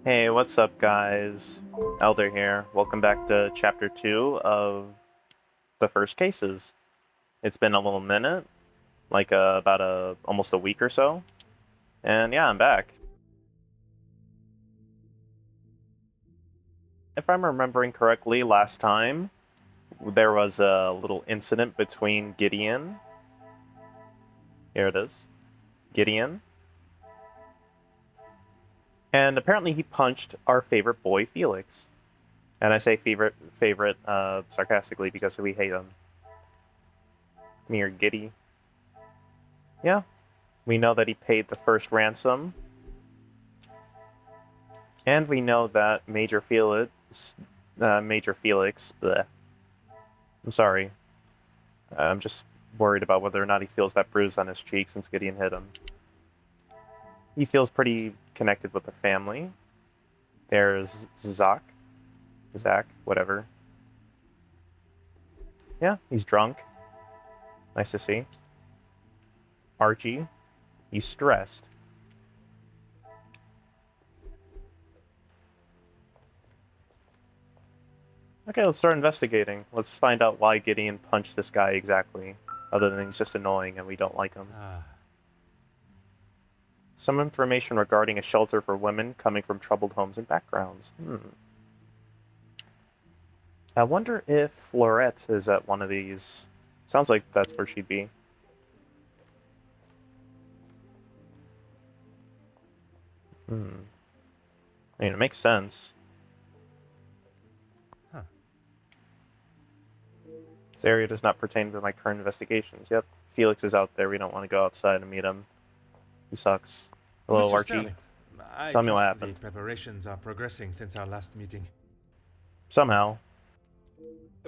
Hey, what's up, guys? Elder here. Welcome back to Chapter 2 of the First Cases. It's been a little minute, like about almost a week or so, and yeah, I'm back. If I'm remembering correctly, last time there was a little incident between Gideon. Here it is. Gideon. And apparently he punched our favorite boy, Felix. And I say favorite, sarcastically because we hate him. Me or Giddy. Yeah, we know that he paid the first ransom, and we know that Major Felix, bleh. I'm sorry. I'm just worried about whether or not he feels that bruise on his cheek since Gideon hit him. He feels pretty connected with the family. There's Zach, whatever. Yeah, he's drunk. Nice to see. Archie, he's stressed. Okay, let's start investigating. Let's find out why Gideon punched this guy exactly, other than he's just annoying and we don't like him. Some information regarding a shelter for women coming from troubled homes and backgrounds. I wonder if Florette is at one of these. Sounds like that's where she'd be. I mean, it makes sense. This area does not pertain to my current investigations. Yep, Felix is out there. We don't want to go outside and meet him. He sucks. Hello, Mr. Archie. Sterling, Tell me what happened. The preparations are progressing since our last meeting. Somehow.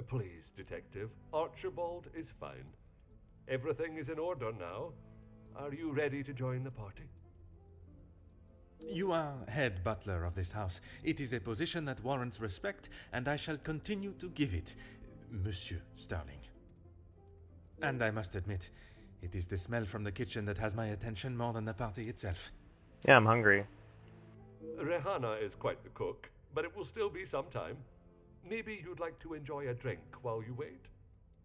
Please, Detective. Archibald is fine. Everything is in order now. Are you ready to join the party? You are head butler of this house. It is a position that warrants respect, and I shall continue to give it, Monsieur Sterling. And I must admit, it is the smell from the kitchen that has my attention more than the party itself. Yeah, I'm hungry. Rehanna is quite the cook, but it will still be some time. Maybe you'd like to enjoy a drink while you wait?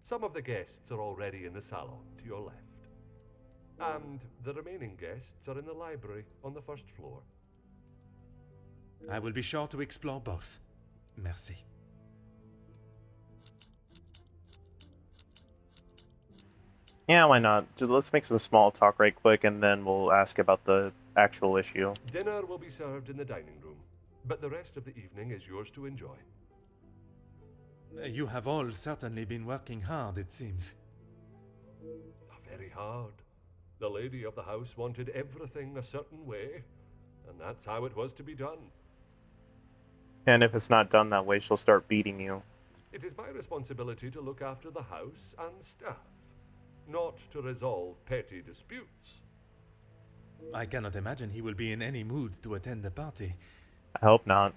Some of the guests are already in the salon to your left. And the remaining guests are in the library on the first floor. I will be sure to explore both. Merci. Yeah, why not? Let's make some small talk right quick, and then we'll ask about the actual issue. Dinner will be served in the dining room, but the rest of the evening is yours to enjoy. You have all certainly been working hard, it seems. Very hard. The lady of the house wanted everything a certain way, and that's how it was to be done. And if it's not done that way, she'll start beating you. It is my responsibility to look after the house and staff, not to resolve petty disputes. I cannot imagine he will be in any mood to attend the party. I hope not.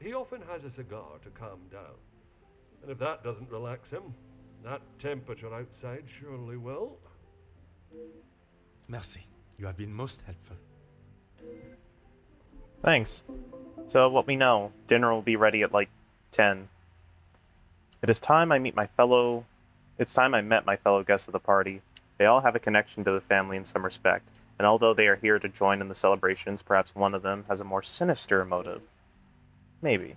He often has a cigar to calm down. And if that doesn't relax him, that temperature outside surely will. Merci. You have been most helpful. Thanks. So what we know, dinner will be ready at like 10. It's time I met my fellow guests of the party. They all have a connection to the family in some respect, and although they are here to join in the celebrations, perhaps one of them has a more sinister motive. Maybe.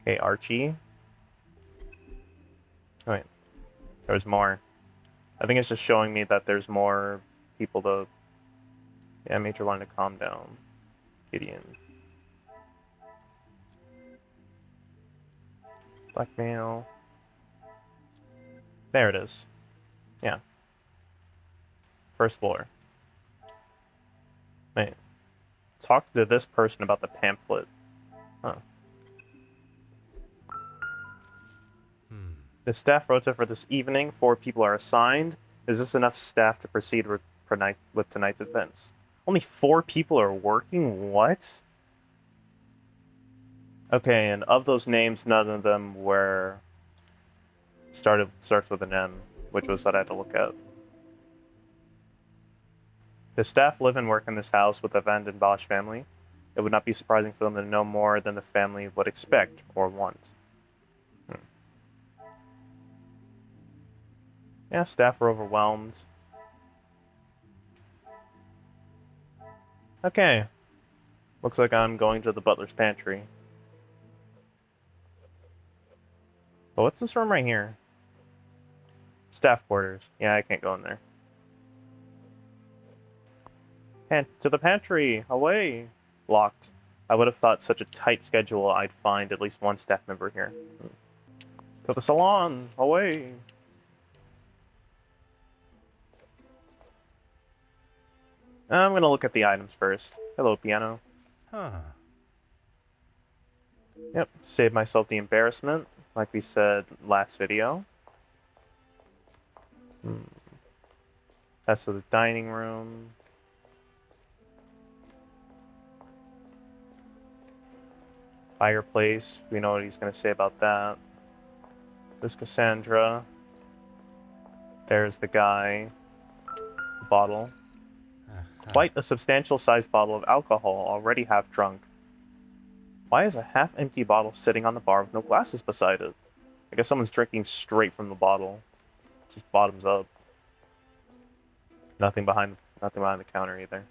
Okay, Archie. Oh, wait. There's more. I think it's just showing me that there's more people to... Yeah, Major line to calm down. Gideon. Blackmail. There it is. Yeah. First floor. Wait. Talk to this person about the pamphlet. Huh. The staff rota for this evening, 4 people are assigned. Is this enough staff to proceed with tonight's events? Only 4 people are working? What? Okay, and of those names, none of them were... starts with an M, which was what I had to look at. The staff live and work in this house with the Van den Bosch family. It would not be surprising for them to know more than the family would expect or want. Yeah, staff are overwhelmed. Okay. Looks like I'm going to the butler's pantry. But what's this room right here? Staff quarters. Yeah, I can't go in there. To the pantry! Away! Locked. I would have thought such a tight schedule I'd find at least one staff member here. To the salon! Away! I'm gonna look at the items first. Hello, piano. Huh. Yep, save myself the embarrassment, like we said last video. That's the dining room. Fireplace, we know what he's going to say about that. There's Cassandra. There's the guy. Bottle. Quite a substantial sized bottle of alcohol, already half drunk. Why is a half-empty bottle sitting on the bar with no glasses beside it? I guess someone's drinking straight from the bottle. Just bottoms up. Nothing behind the counter either.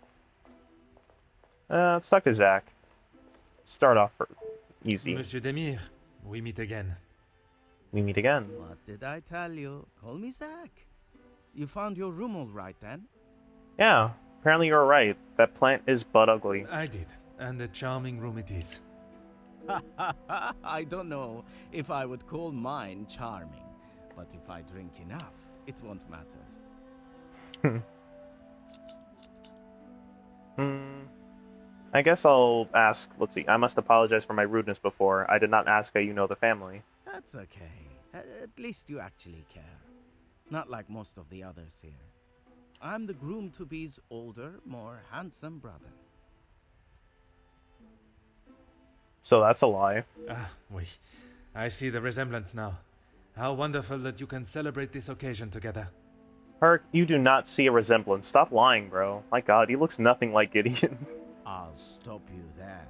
Let's talk to Zach. Start off for easy. Monsieur Demir, we meet again. We meet again. What did I tell you? Call me Zach. You found your room all right then? Yeah, apparently you were right. That plant is butt ugly. I did, and a charming room it is. I don't know if I would call mine charming, but if I drink enough, it won't matter. I guess I'll ask. Let's see. I must apologize for my rudeness before. I did not ask how you know the family. That's okay. At least you actually care. Not like most of the others here. I'm the groom-to-be's older, more handsome brother. So that's a lie. Ah, oui. I see the resemblance now. How wonderful that you can celebrate this occasion together. Herc, you do not see a resemblance. Stop lying, bro. My god, he looks nothing like Gideon. I'll stop you there.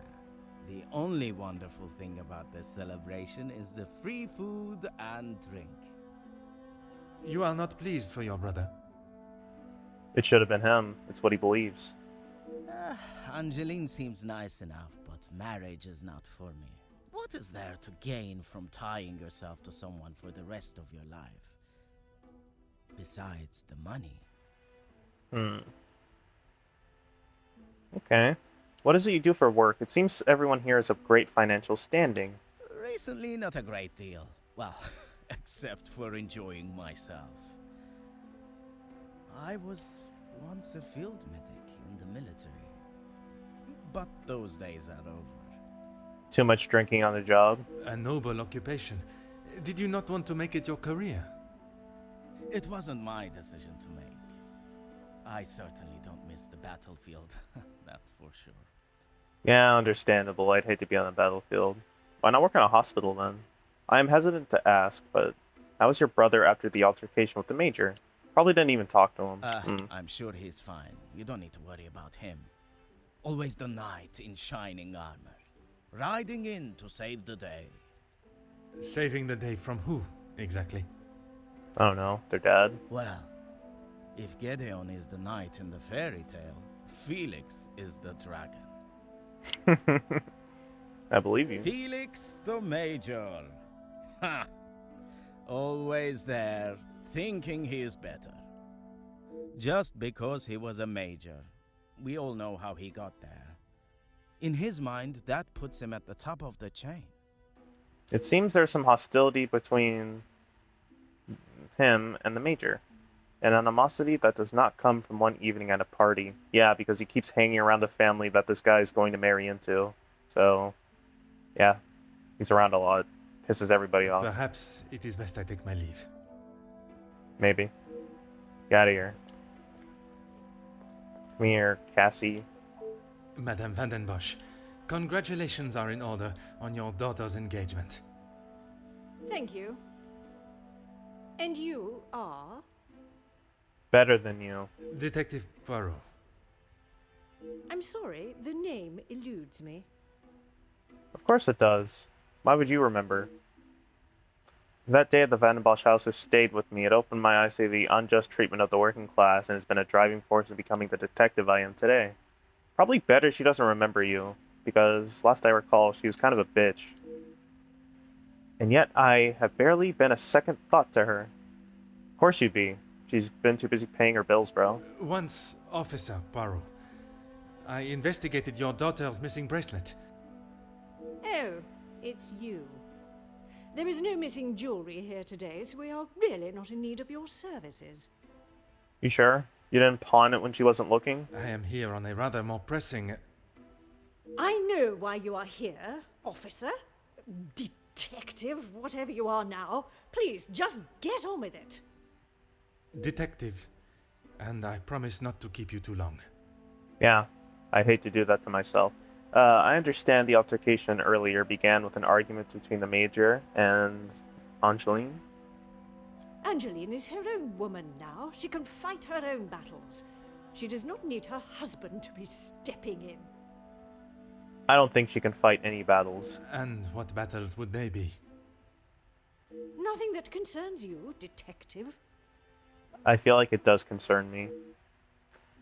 The only wonderful thing about this celebration is the free food and drink. You are not pleased for your brother. It should have been him. It's what he believes. Angeline seems nice enough, but marriage is not for me. What is there to gain from tying yourself to someone for the rest of your life? Besides the money. Okay. What is it you do for work? It seems everyone here is of great financial standing. Recently, not a great deal. Well, except for enjoying myself. I was once a field medic in the military. But those days are over. Too much drinking on the job. A noble occupation. Did you not want to make it your career? It wasn't my decision to make. I certainly don't miss the battlefield, that's for sure. Yeah, understandable. I'd hate to be on the battlefield. Why not work in a hospital then? I am hesitant to ask, but how was your brother after the altercation with the Major? Probably didn't even talk to him. I'm sure he's fine. You don't need to worry about him. Always the knight in shining armor. Riding in to save the day. Saving the day from who, exactly? I don't know. Their dad? Well, if Gedeon is the knight in the fairy tale, Felix is the dragon. I believe you. Felix the Major. Ha! Always there, thinking he is better. Just because he was a major. We all know how he got there. In his mind, that puts him at the top of the chain. It seems there's some hostility between him and the Major. An animosity that does not come from one evening at a party. Yeah, because he keeps hanging around the family that this guy is going to marry into. So, yeah, he's around a lot. Pisses everybody off. Perhaps it is best I take my leave. Maybe. Get out of here. Come here, Cassie. Madame Van den Bosch, congratulations are in order on your daughter's engagement. Thank you. And you are? Better than you. Detective Poirot. I'm sorry, the name eludes me. Of course it does. Why would you remember? That day at the Vandenbosch house has stayed with me. It opened my eyes to the unjust treatment of the working class and has been a driving force in becoming the detective I am today. Probably better she doesn't remember you, because last I recall, she was kind of a bitch. And yet I have barely been a second thought to her. Of course you'd be. She's been too busy paying her bills, bro. Once, Officer Poirot, I investigated your daughter's missing bracelet. Oh, it's you. There is no missing jewelry here today, so we are really not in need of your services. You sure? You didn't pawn it when she wasn't looking? I am here on a rather more pressing... I know why you are here, officer, detective, whatever you are now. Please, just get on with it. detective, and I promise not to keep you too long. Yeah, I'd hate to do that to myself. I understand the altercation earlier began with an argument between the Major and Angeline. Angeline is her own woman now. She can fight her own battles. She does not need her husband to be stepping in. I don't think she can fight any battles. And what battles would they be? Nothing that concerns you, detective. I feel like it does concern me.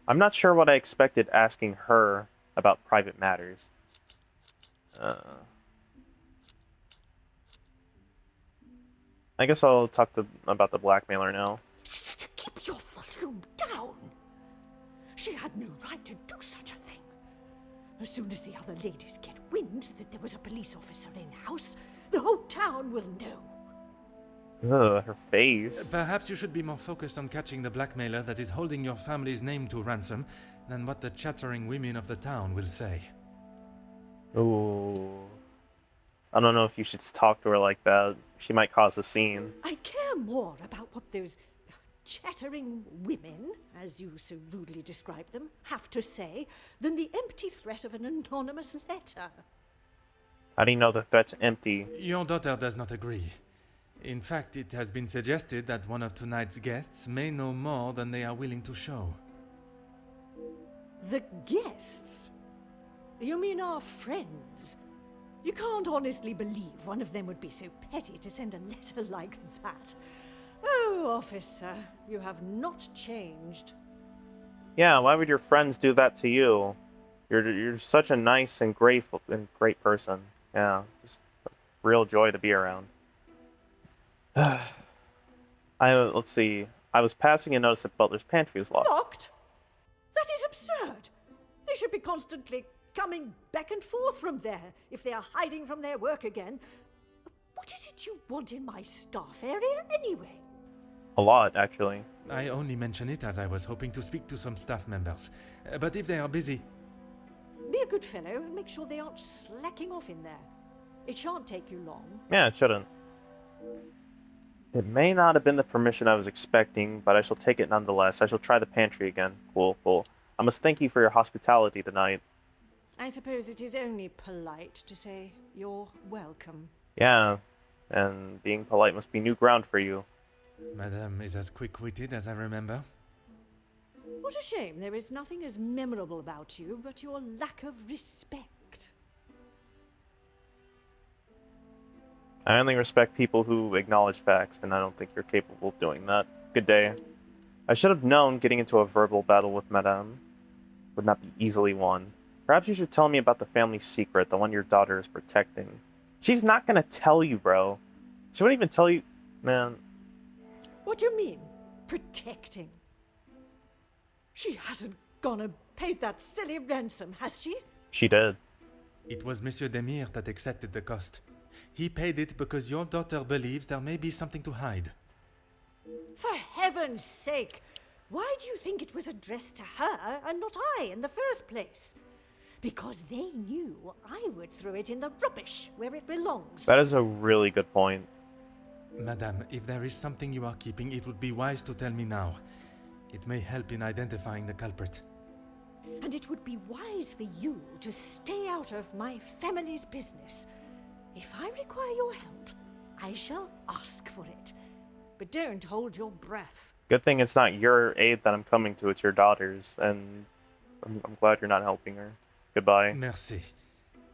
I'm not sure what I expected asking her about private matters. I guess I'll talk about the blackmailer now. Keep your volume down. She had no right to do such a thing. As soon as the other ladies get wind that there was a police officer in-house, the whole town will know. Ugh, her face. Perhaps you should be more focused on catching the blackmailer that is holding your family's name to ransom than what the chattering women of the town will say. Ooh. I don't know if you should talk to her like that. She might cause a scene. I care more about what those chattering women, as you so rudely describe them, have to say than the empty threat of an anonymous letter. How do you know the threat's empty? Your daughter does not agree. In fact, it has been suggested that one of tonight's guests may know more than they are willing to show. The guests? You mean our friends? You can't honestly believe one of them would be so petty to send a letter like that. Oh, officer, you have not changed. Yeah, why would your friends do that to you? You're such a nice and grateful and great person. Yeah, just a real joy to be around. Let's see. I was passing a notice that Butler's pantry is locked. Locked? That is absurd. They should be constantly coming back and forth from there if they are hiding from their work again. What is it you want in my staff area anyway? A lot, actually. I only mention it as I was hoping to speak to some staff members. But if they are busy... Be a good fellow and make sure they aren't slacking off in there. It shan't take you long. Yeah, it shouldn't. It may not have been the permission I was expecting, but I shall take it nonetheless. I shall try the pantry again. Cool, cool. I must thank you for your hospitality tonight. I suppose it is only polite to say you're welcome. Yeah, and being polite must be new ground for you. Madame is as quick-witted as I remember. What a shame there is nothing as memorable about you but your lack of respect. I only respect people who acknowledge facts, and I don't think you're capable of doing that. Good day. I should have known getting into a verbal battle with Madame would not be easily won. Perhaps you should tell me about the family secret, the one your daughter is protecting. She's not gonna tell you, bro. She wouldn't even tell you... Man. What do you mean, protecting? She hasn't gone and paid that silly ransom, has she? She did. It was Monsieur Demire that accepted the cost. He paid it because your daughter believes there may be something to hide. For heaven's sake! Why do you think it was addressed to her and not I in the first place? Because they knew I would throw it in the rubbish where it belongs. That is a really good point. Madame, if there is something you are keeping, it would be wise to tell me now. It may help in identifying the culprit. And it would be wise for you to stay out of my family's business. If I require your help, I shall ask for it. But don't hold your breath. Good thing it's not your aid that I'm coming to, it's your daughter's. And I'm glad you're not helping her. Goodbye. Merci.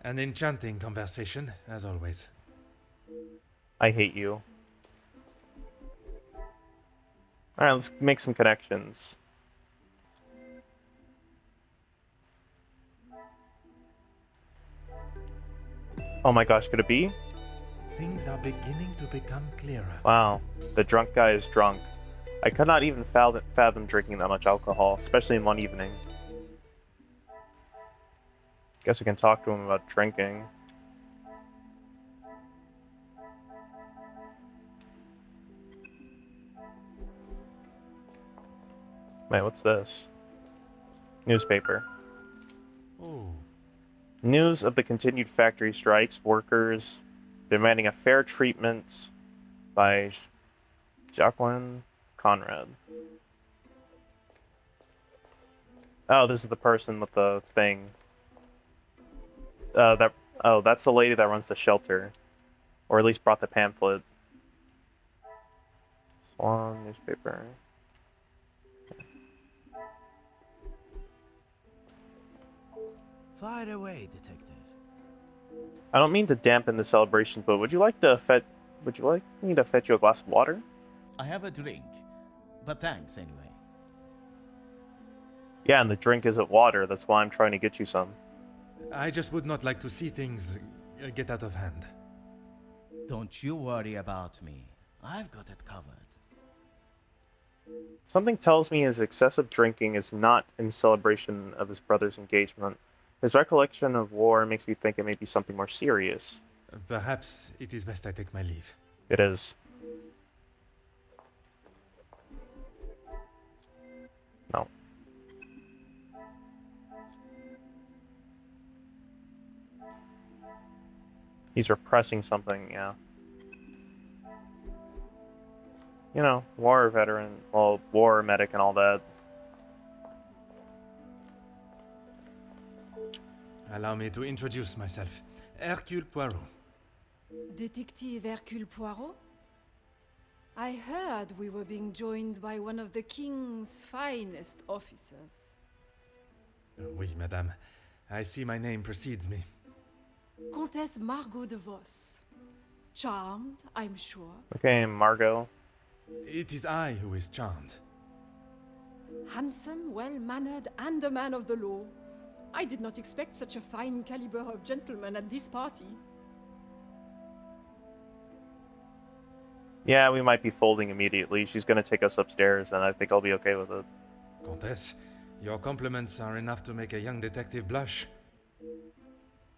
An enchanting conversation, as always. I hate you. Alright, let's make some connections. Oh my gosh, could it be? Things are beginning to become clearer. Wow, the drunk guy is drunk. I could not even fathom drinking that much alcohol, especially in one evening. Guess we can talk to him about drinking. Wait, what's this? Newspaper. Oh. News of the continued factory strikes, workers demanding a fair treatment by Jacqueline Conrad. Oh, this is the person with the thing. That's the lady that runs the shelter. Or at least brought the pamphlet. Swan newspaper. Fire away, detective. I don't mean to dampen the celebration, but would you like me to fetch you a glass of water? I have a drink, but thanks anyway. Yeah, and the drink isn't water. That's why I'm trying to get you some. I just would not like to see things get out of hand. Don't you worry about me. I've got it covered. Something tells me his excessive drinking is not in celebration of his brother's engagement. His recollection of war makes me think it may be something more serious. Perhaps it is best I take my leave. It is. No. He's repressing something, yeah. You know, war veteran, well, war medic and all that. Allow me to introduce myself. Hercule Poirot. Detective Hercule Poirot? I heard we were being joined by one of the King's finest officers. Oui, madame. I see my name precedes me. Comtesse Margot de Vos. Charmed, I'm sure. Okay, Margot. It is I who is charmed. Handsome, well-mannered, and a man of the law. I did not expect such a fine caliber of gentleman at this party. Yeah, we might be folding immediately. She's gonna take us upstairs, and I think I'll be okay with it. Comtesse, your compliments are enough to make a young detective blush.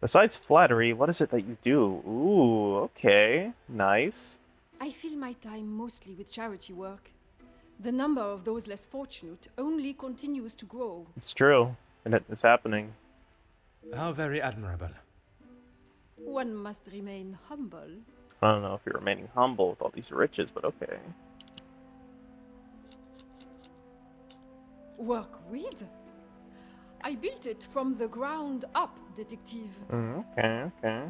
Besides flattery, what is it that you do? Ooh, okay. Nice. I fill my time mostly with charity work. The number of those less fortunate only continues to grow. It's true. And it's happening. How very admirable. One must remain humble. I don't know if you're remaining humble with all these riches, but okay. Work with? I built it from the ground up, detective. Okay.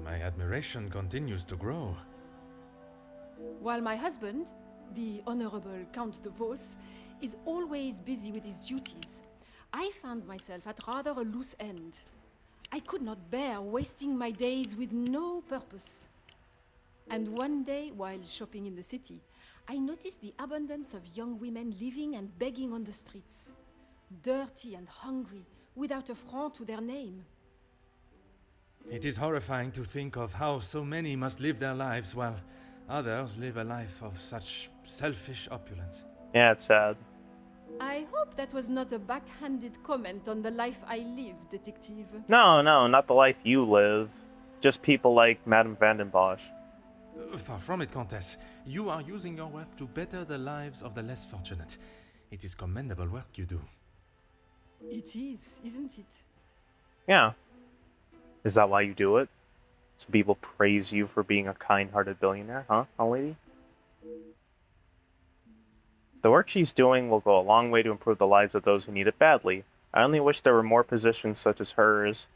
My admiration continues to grow. While my husband, the Honorable Count de Vos, is always busy with his duties, I found myself at rather a loose end. I could not bear wasting my days with no purpose. And one day, while shopping in the city, I noticed the abundance of young women living and begging on the streets. Dirty and hungry, without a franc to their name. It is horrifying to think of how so many must live their lives while others live a life of such selfish opulence. Yeah, it's sad. I hope that was not a backhanded comment on the life I live, detective. No, not the life you live. Just people like Madame Van den Bosch. Far from it, Comtesse. You are using your wealth to better the lives of the less fortunate. It is commendable work you do. It is, isn't it? Yeah. Is that why you do it? So people praise you for being a kind-hearted billionaire, huh, lady? The work she's doing will go a long way to improve the lives of those who need it badly. I only wish there were more positions such as hers.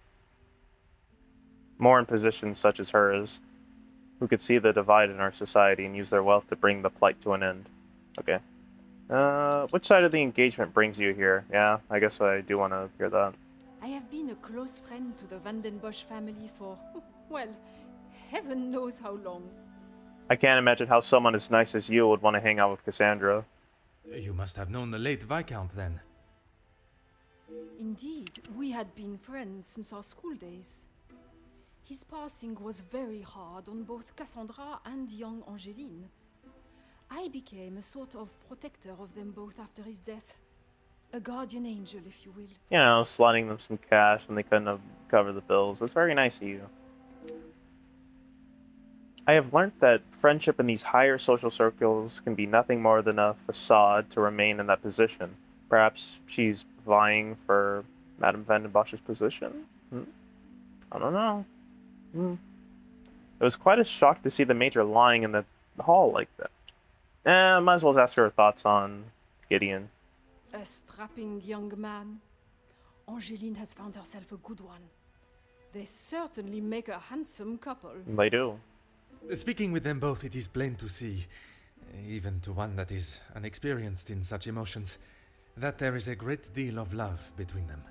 More in positions such as hers, who could see the divide in our society and use their wealth to bring the plight to an end. Okay. Which side of the engagement brings you here? Yeah, I guess I do want to hear that. I have been a close friend to the Vandenbosch family for, well, heaven knows how long. I can't imagine how someone as nice as you would want to hang out with Cassandra. You must have known the late Viscount then. Indeed, we had been friends since our school days. His passing was very hard on both Cassandra and young Angeline. I became a sort of protector of them both after his death. A guardian angel, if you will. You know, sliding them some cash when they couldn't cover the bills. That's very nice of you. I have learned that friendship in these higher social circles can be nothing more than a facade to remain in that position. Perhaps she's vying for Madame Vandenbosch's position? I don't know. It was quite a shock to see the Major lying in the hall like that. Might as well ask her thoughts on Gideon. A strapping young man. Angeline has found herself a good one. They certainly make a handsome couple. They do. Speaking with them both, it is plain to see, even to one that is unexperienced in such emotions, that there is a great deal of love between them.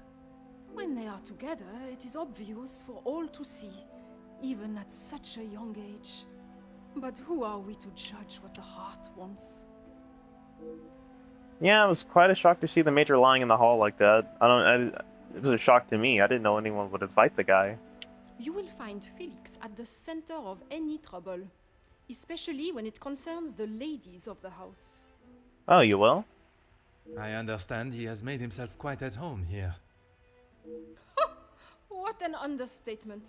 When they are together, it is obvious for all to see, even at such a young age. But who are we to judge what the heart wants? Yeah, it was quite a shock to see the Major lying in the hall like that. It was a shock to me. I didn't know anyone would invite the guy. You will find Felix at the center of any trouble, especially when it concerns the ladies of the house. Oh, you will? I understand he has made himself quite at home here. What an understatement.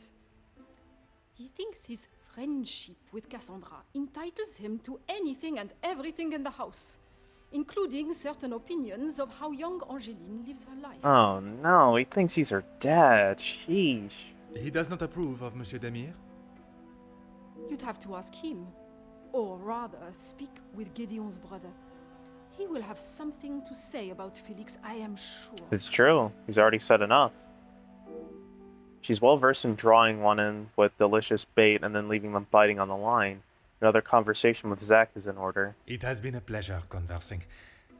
He thinks his friendship with Cassandra entitles him to anything and everything in the house, including certain opinions of how young Angeline lives her life. Oh no, he thinks he's her dad. Sheesh. He does not approve of Monsieur Demir? You'd have to ask him, or rather speak with Gideon's brother. He will have something to say about Felix, I am sure. It's true. He's already said enough. She's well versed in drawing one in with delicious bait and then leaving them biting on the line. Another conversation with Zach is in order. It has been a pleasure conversing.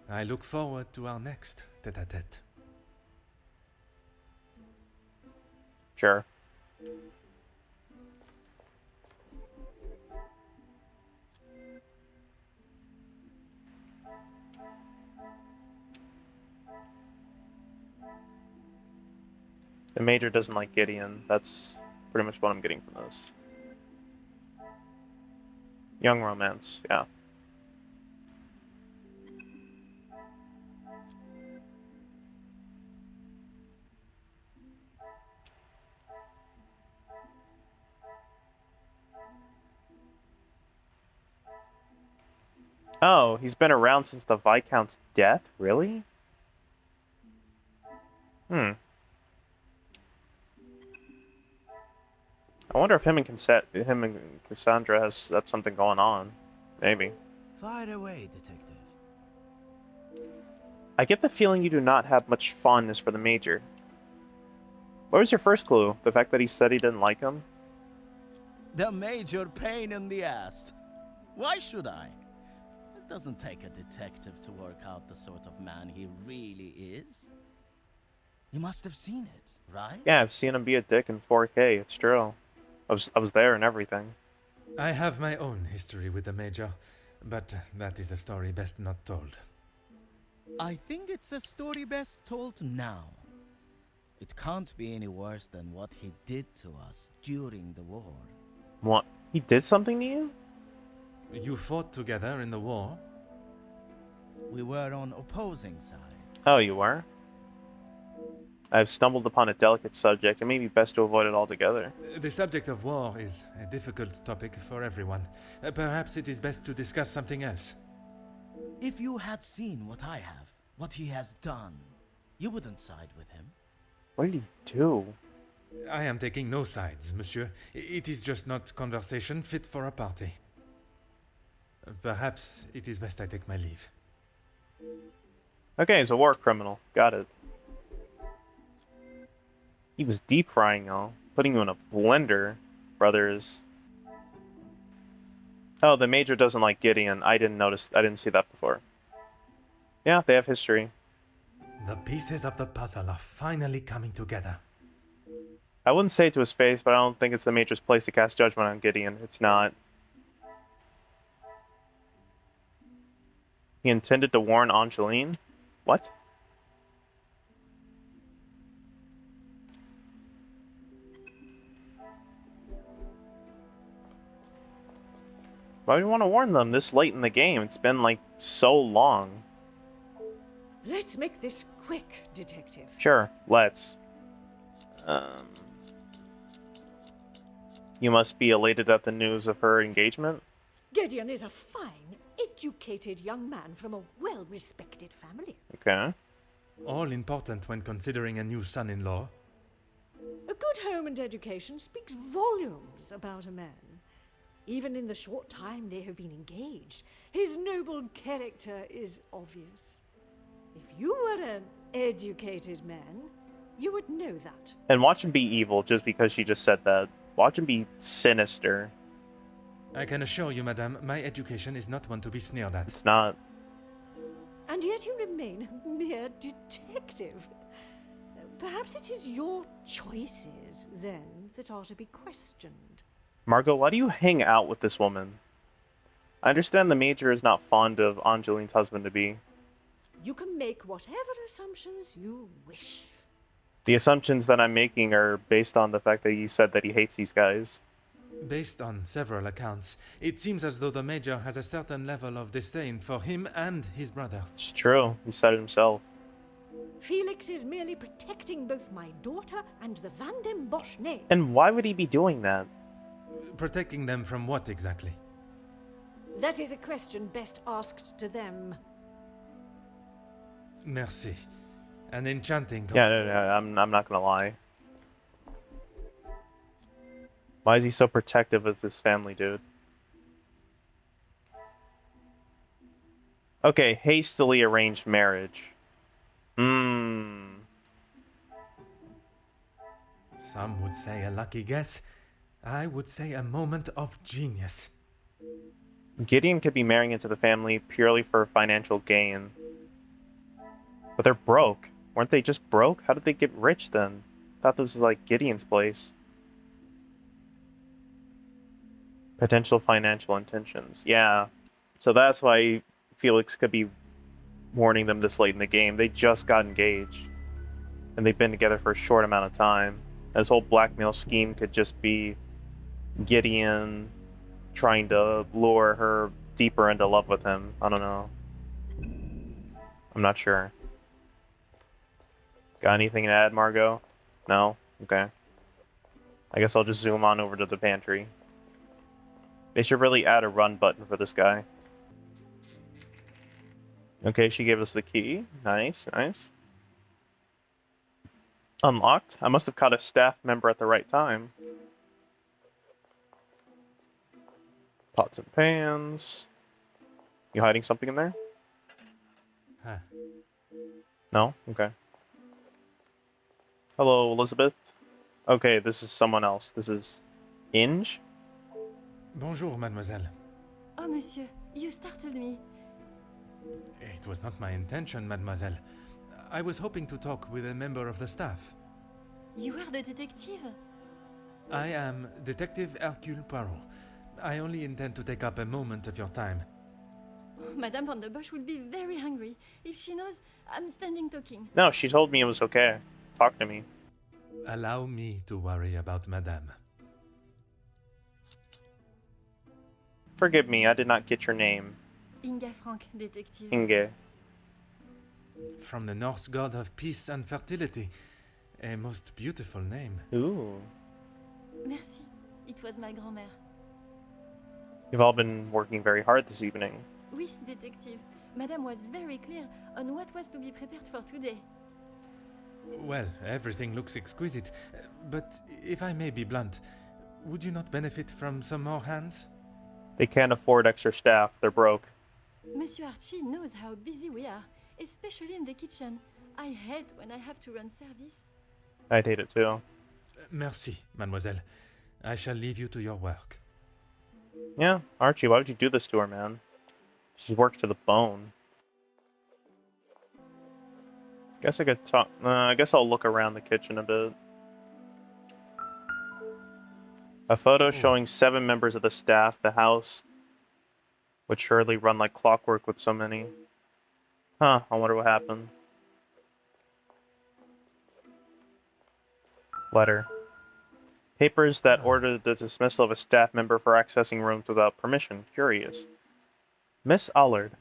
I look forward to our next tete-a-tete. Sure. The Major doesn't like Gideon. That's pretty much what I'm getting from this. Young romance, yeah. Oh, he's been around since the Viscount's death? Really? I wonder if him and Cassandra has something going on. Maybe. Fire away, detective. I get the feeling you do not have much fondness for the Major. What was your first clue? The fact that he said he didn't like him? The major pain in the ass. Why should I? It doesn't take a detective to work out the sort of man he really is. You must have seen it, right? Yeah, I've seen him be a dick in 4K, it's true. I was there and everything. I have my own history with the Major, but that is a story best not told. I think it's a story best told now. It can't be any worse than what he did to us during the war. What? He did something to you? You fought together in the war? We were on opposing sides. Oh, you were? I've stumbled upon a delicate subject. It may be best to avoid it altogether. The subject of war is a difficult topic for everyone. Perhaps it is best to discuss something else. If you had seen what I have, what he has done, you wouldn't side with him. What did he do? I am taking no sides, monsieur. It is just not conversation fit for a party. Perhaps it is best I take my leave. Okay, he's a war criminal. Got it. He was deep frying y'all. Putting you in a blender, brothers. Oh, the Major doesn't like Gideon. I didn't see that before. Yeah, they have history. The pieces of the puzzle are finally coming together. I wouldn't say it to his face, but I don't think it's the Major's place to cast judgment on Gideon. It's not. He intended to warn Angeline? What? Why do you want to warn them this late in the game? It's been like so long. Let's make this quick, Detective. Sure, let's. You must be elated at the news of her engagement? Gideon is a fine, educated young man from a well-respected family. Okay. All important when considering a new son-in-law. A good home and education speaks volumes about a man. Even in the short time they have been engaged, his noble character is obvious. If you were an educated man, you would know that. And watch him be evil just because she just said that. Watch him be sinister. I can assure you, madame, my education is not one to be sneered at. It's not. And yet you remain a mere detective. Perhaps it is your choices, then, that are to be questioned. Margot, why do you hang out with this woman? I understand the Major is not fond of Angeline's husband-to-be. You can make whatever assumptions you wish. The assumptions that I'm making are based on the fact that he said that he hates these guys. Based on several accounts, it seems as though the Major has a certain level of disdain for him and his brother. It's true. He said it himself. Felix is merely protecting both my daughter and the Van den Bosch name. And why would he be doing that? Protecting them from what exactly? That is a question best asked to them. Merci. An enchanting... Yeah, no, I'm not gonna lie. Why is he so protective of his family, dude? Okay, hastily arranged marriage. Some would say a lucky guess. I would say a moment of genius. Gideon could be marrying into the family purely for financial gain. But they're broke. Weren't they just broke? How did they get rich then? I thought this was like Gideon's place. Potential financial intentions. Yeah. So that's why Felix could be warning them this late in the game. They just got engaged. And they've been together for a short amount of time. This whole blackmail scheme could just be Gideon trying to lure her deeper into love with him. I don't know. I'm not sure. Got anything to add, Margot? No? Okay. I guess I'll just zoom on over to the pantry. They should really add a run button for this guy. Okay, she gave us the key. Nice, nice. Unlocked? I must have caught a staff member at the right time. Pots and pans. You hiding something in there? Huh. No? Okay. Hello, Elizabeth. Okay, this is someone else. This is Inge? Bonjour, mademoiselle. Oh, monsieur, you startled me. It was not my intention, mademoiselle. I was hoping to talk with a member of the staff. You are the detective? I am Detective HERCULE Poirot. I only intend to take up a moment of your time. Oh, Madame Van der Bosch will be very hungry if she knows I'm standing talking. No, she told me it was okay. Talk to me. Allow me to worry about madame. Forgive me, I did not get your name. Inga Frank, detective. Inge. From the Norse god of peace and fertility. A most beautiful name. Ooh. Merci. It was my grand-mère. You've all been working very hard this evening. Oui, detective. Madame was very clear on what was to be prepared for today. Well, everything looks exquisite. But if I may be blunt, would you not benefit from some more hands? They can't afford extra staff. They're broke. Monsieur Archie knows how busy we are, especially in the kitchen. I hate when I have to run service. I'd hate it too. Merci, mademoiselle. I shall leave you to your work. Yeah, Archie, why would you do this to her, man? She's worked to the bone. Guess I could talk. I guess I'll look around the kitchen a bit. A photo showing 7 members of the staff. The house would surely run like clockwork with so many. Huh, I wonder what happened. Letter. Papers that ordered the dismissal of a staff member for accessing rooms without permission. Curious. Miss Allard.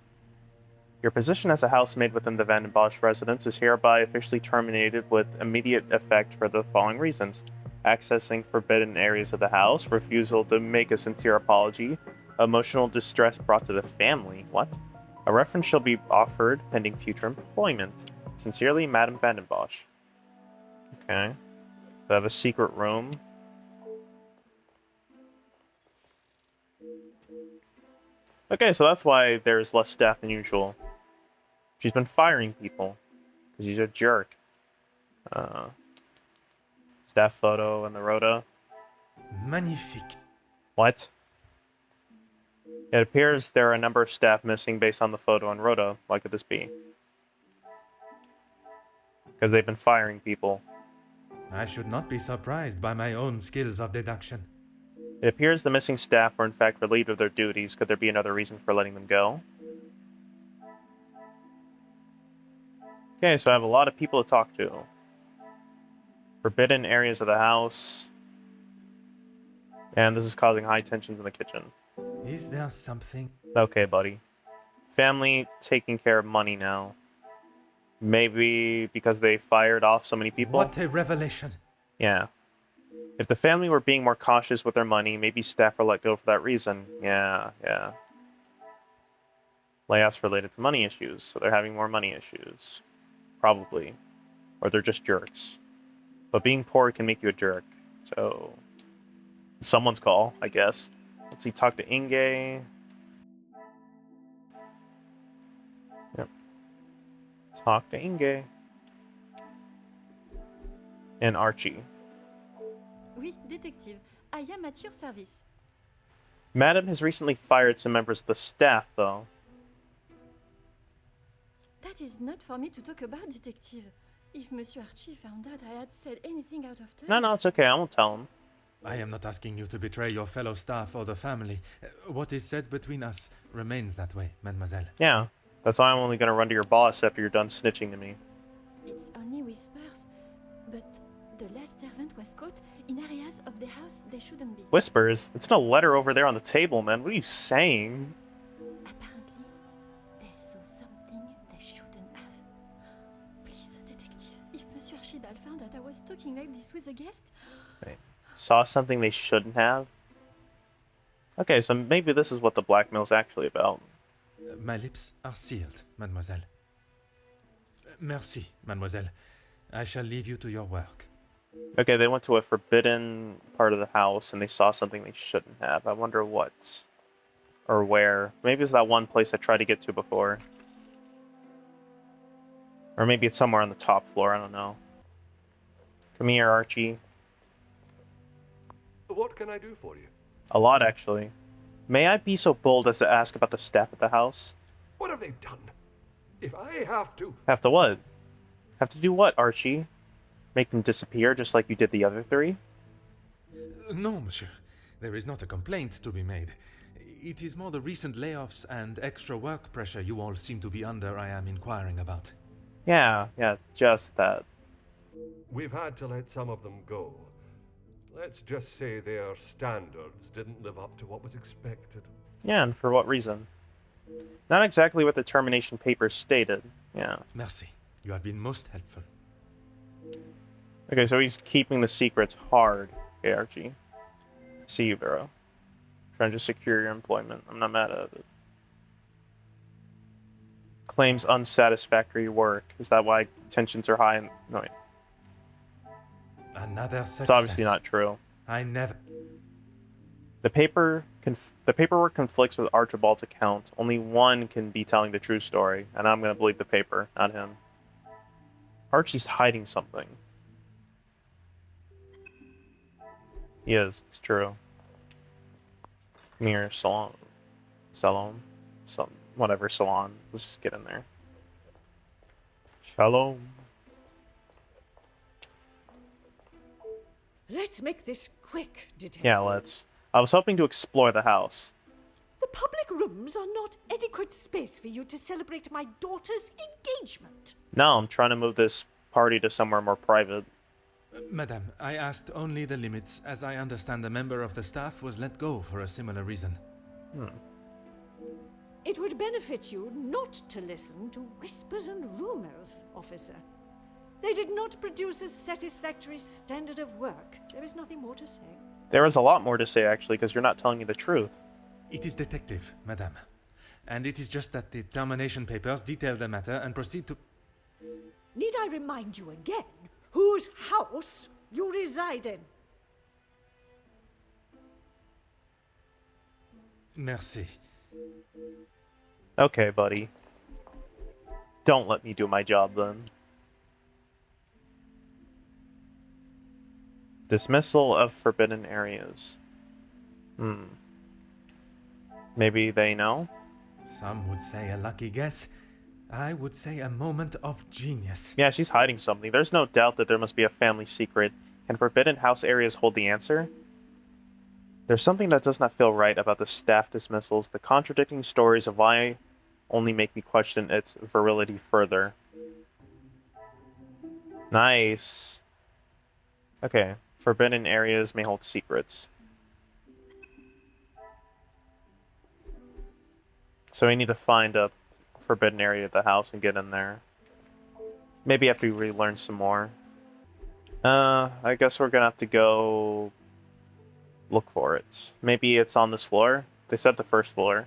Your position as a housemaid within the Van den Bosch residence is hereby officially terminated with immediate effect for the following reasons. Accessing forbidden areas of the house, refusal to make a sincere apology, emotional distress brought to the family. What? A reference shall be offered pending future employment. Sincerely, Madame Van den Bosch. Okay. They have a secret room. Okay, so that's why there's less staff than usual. She's been firing people because he's a jerk. Staff photo and the rota. Magnifique. What? It appears there are a number of staff missing based on the photo and rota. Why could this be? Because they've been firing people. I should not be surprised by my own skills of deduction. It appears the missing staff were in fact relieved of their duties. Could there be another reason for letting them go? Okay, so I have a lot of people to talk to. Forbidden areas of the house. And this is causing high tensions in the kitchen. Is there something? Okay, buddy. Family taking care of money now. Maybe because they fired off so many people? What a revelation. Yeah. If the family were being more cautious with their money, maybe staff were let go for that reason. Yeah. Layoffs related to money issues, so they're having more money issues. Probably. Or they're just jerks. But being poor can make you a jerk. So, someone's call, I guess. Let's see, talk to Inge. Yep. Talk to Inge. And Archie. Oui, détective. I am at your service. Madam has recently fired some members of the staff, though. That is not for me to talk about, detective. If Monsieur Archie found out I had said anything out of turn... No, it's okay. I won't tell him. I am not asking you to betray your fellow staff or the family. What is said between us remains that way, mademoiselle. Yeah, that's why I'm only going to run to your boss after you're done snitching to me. It's only whispers, but the last servant was caught in areas of the house they shouldn't be. Whispers? It's in a letter over there on the table, man. What are you saying? Apparently, they saw something they shouldn't have. Please, detective, if Monsieur Archibald found out I was talking like this with a guest... Wait. Saw something they shouldn't have? Okay, so maybe this is what the blackmail's actually about. My lips are sealed, mademoiselle. Merci, mademoiselle. I shall leave you to your work. Okay, they went to a forbidden part of the house and they saw something they shouldn't have. I wonder what. Or where. Maybe it's that one place I tried to get to before. Or maybe it's somewhere on the top floor, I don't know. Come here, Archie. What can I do for you? A lot, actually. May I be so bold as to ask about the staff at the house? What have they done? If I have to... Have to what? Have to do what, Archie? Make them disappear just like you did the other 3? No, monsieur. There is not a complaint to be made. It is more the recent layoffs and extra work pressure you all seem to be under I am inquiring about. Yeah, just that. We've had to let some of them go. Let's just say their standards didn't live up to what was expected. Yeah, and for what reason? Not exactly what the termination papers stated. Yeah. Merci. You have been most helpful. Okay, so he's keeping the secrets hard. Okay, Archie. See you, bro. Trying to secure your employment. I'm not mad at it. Claims unsatisfactory work. Is that why tensions are high? No, wait. Another success. It's obviously not true. I never... The paperwork conflicts with Archibald's account. Only one can be telling the true story, and I'm going to believe the paper, not him. Archie's hiding something. He is. It's true. Come here, salon. Whatever, salon. Let's just get in there. Shalom. Let's make this quick, detective. Yeah, let's. I was hoping to explore the house. The public rooms are not adequate space for you to celebrate my daughter's engagement. No, I'm trying to move this party to somewhere more private. Madame, I asked only the limits, as I understand a member of the staff was let go for a similar reason. It would benefit you not to listen to whispers and rumors, officer. They did not produce a satisfactory standard of work. There is nothing more to say. There is a lot more to say, actually, because you're not telling me the truth. It is detective, madame. And it is just that the termination papers detail the matter and proceed to... Need I remind you again whose house you reside in? Merci. Okay, buddy. Don't let me do my job, then. Dismissal of forbidden areas. Maybe they know? Some would say a lucky guess. I would say a moment of genius. Yeah, she's hiding something. There's no doubt that there must be a family secret. Can forbidden house areas hold the answer? There's something that does not feel right about the staff dismissals. The contradicting stories of why only make me question its virility further. Nice. Okay. Forbidden areas may hold secrets. So we need to find a forbidden area of the house and get in there. Maybe after we relearn some more. I guess we're gonna have to go look for it. Maybe it's on this floor. They said the first floor.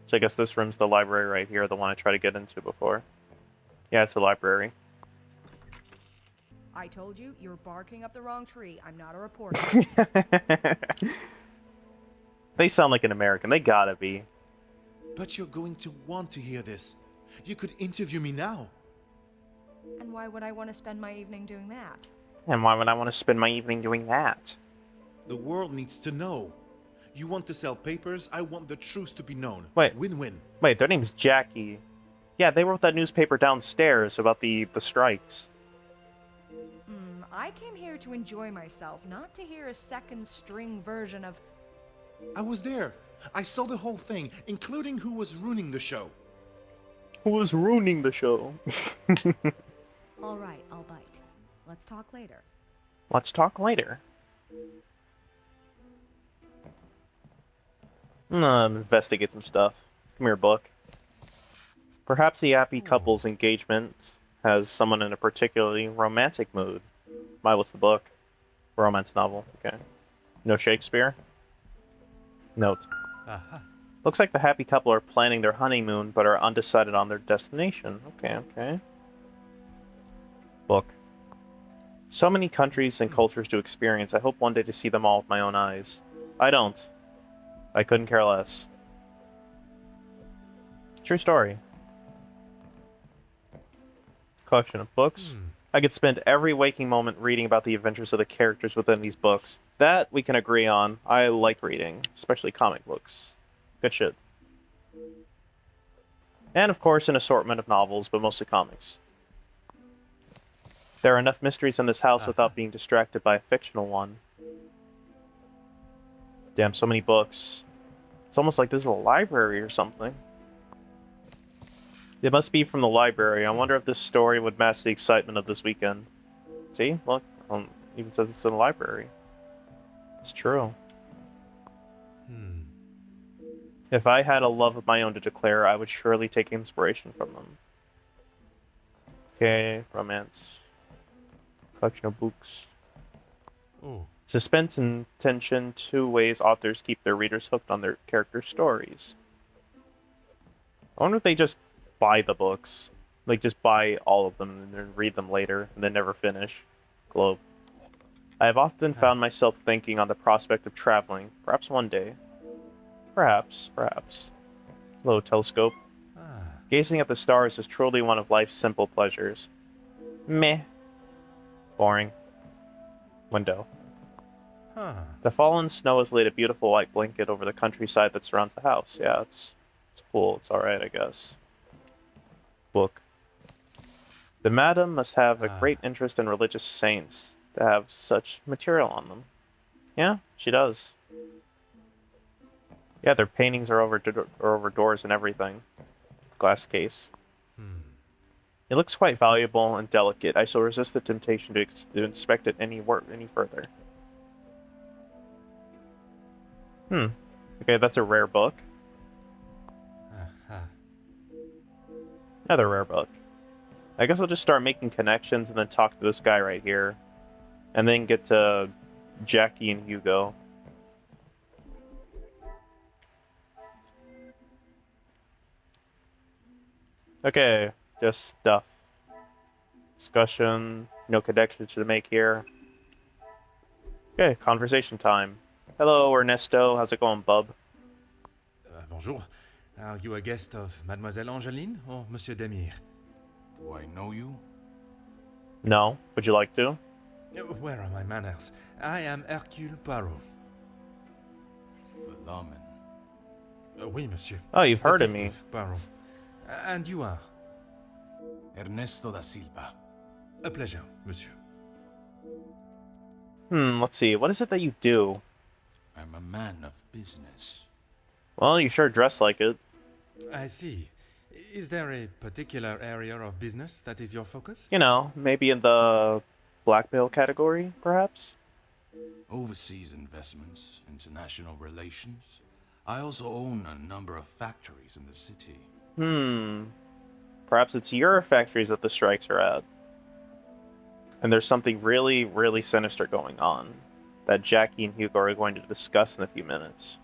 So I guess this room's the library right here, the one I tried to get into before. Yeah, it's the library. I told you, you're barking up the wrong tree. I'm not a reporter. They sound like an American. They gotta be. But you're going to want to hear this. You could interview me now. And why would I want to spend my evening doing that? And why would I want to spend my evening doing that? The world needs to know. You want to sell papers, I want the truth to be known. Wait. Win-win. Wait, their name's Jackie. Yeah, they wrote that newspaper downstairs about the strikes. I came here to enjoy myself, not to hear a second-string version of... I was there. I saw the whole thing, including who was ruining the show. Who was ruining the show? All right, I'll bite. Let's talk later. Let's talk later. Investigate some stuff. Come here, book. Perhaps the happy couple's engagement has someone in a particularly romantic mood. What's the book? Romance novel. Okay. No Shakespeare? Note. Looks like the happy couple are planning their honeymoon, but are undecided on their destination. Okay. Book. So many countries and cultures to experience. I hope one day to see them all with my own eyes. I don't. I couldn't care less. True story. Collection of books. I could spend every waking moment reading about the adventures of the characters within these books. That we can agree on. I like reading, especially comic books. Good shit. And of course, an assortment of novels, but mostly comics. There are enough mysteries in this house without being distracted by a fictional one. Damn, so many books. It's almost like this is a library or something. It must be from the library. I wonder if this story would match the excitement of this weekend. See? Look. Even says it's in the library. It's true. If I had a love of my own to declare, I would surely take inspiration from them. Okay, romance. Collection of books. Suspense and tension, 2 ways authors keep their readers hooked on their characters' stories. I wonder if they just buy the books. Like, just buy all of them and then read them later and then never finish. Globe. I have often found myself thinking on the prospect of traveling. Perhaps one day. Perhaps. Hello, telescope. Gazing at the stars is truly one of life's simple pleasures. Meh. Boring. Window. The fallen snow has laid a beautiful white blanket over the countryside that surrounds the house. Yeah, it's cool. It's alright, I guess. Book. The madam must have a great interest in religious saints. to have such material on them. Yeah, she does. Yeah, their paintings are over doors and everything. Glass case. It looks quite valuable and delicate. I shall resist the temptation to inspect it any further. Okay, that's a rare book. Another rare book. I guess I'll just start making connections and then talk to this guy right here. And then get to Jackie and Hugo. Okay, just stuff. Discussion, no connections to make here. Okay, conversation time. Hello, Ernesto. How's it going, bub? Bonjour. Are you a guest of Mademoiselle Angeline or Monsieur Demir? Do I know you? No. Would you like to? Where are my manners? I am Hercule Poirot. The lawman. Oui, monsieur. Oh, you've heard of me. Poirot. And you are? Ernesto da Silva. A pleasure, monsieur. Let's see. What is it that you do? I'm a man of business. Well, you sure dress like it. I see. Is there a particular area of business that is your focus? You know, maybe in the blackmail category, perhaps? Overseas investments, international relations. I also own a number of factories in the city. Perhaps it's your factories that the strikes are at. And there's something really, really sinister going on that Jackie and Hugo are going to discuss in a few minutes.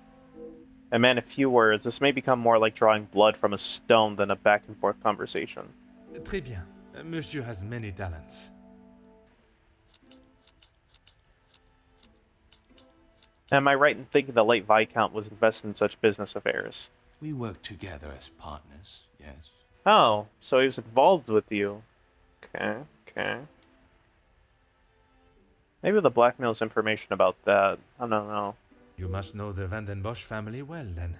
And man, in few words, this may become more like drawing blood from a stone than a back-and-forth conversation. Très bien. Monsieur has many talents. Am I right in thinking the late Viscount was invested in such business affairs? We work together as partners, yes. Oh, so he was involved with you. Okay. Maybe the blackmail's information about that. I don't know. You must know the Van den Bosch family well, then.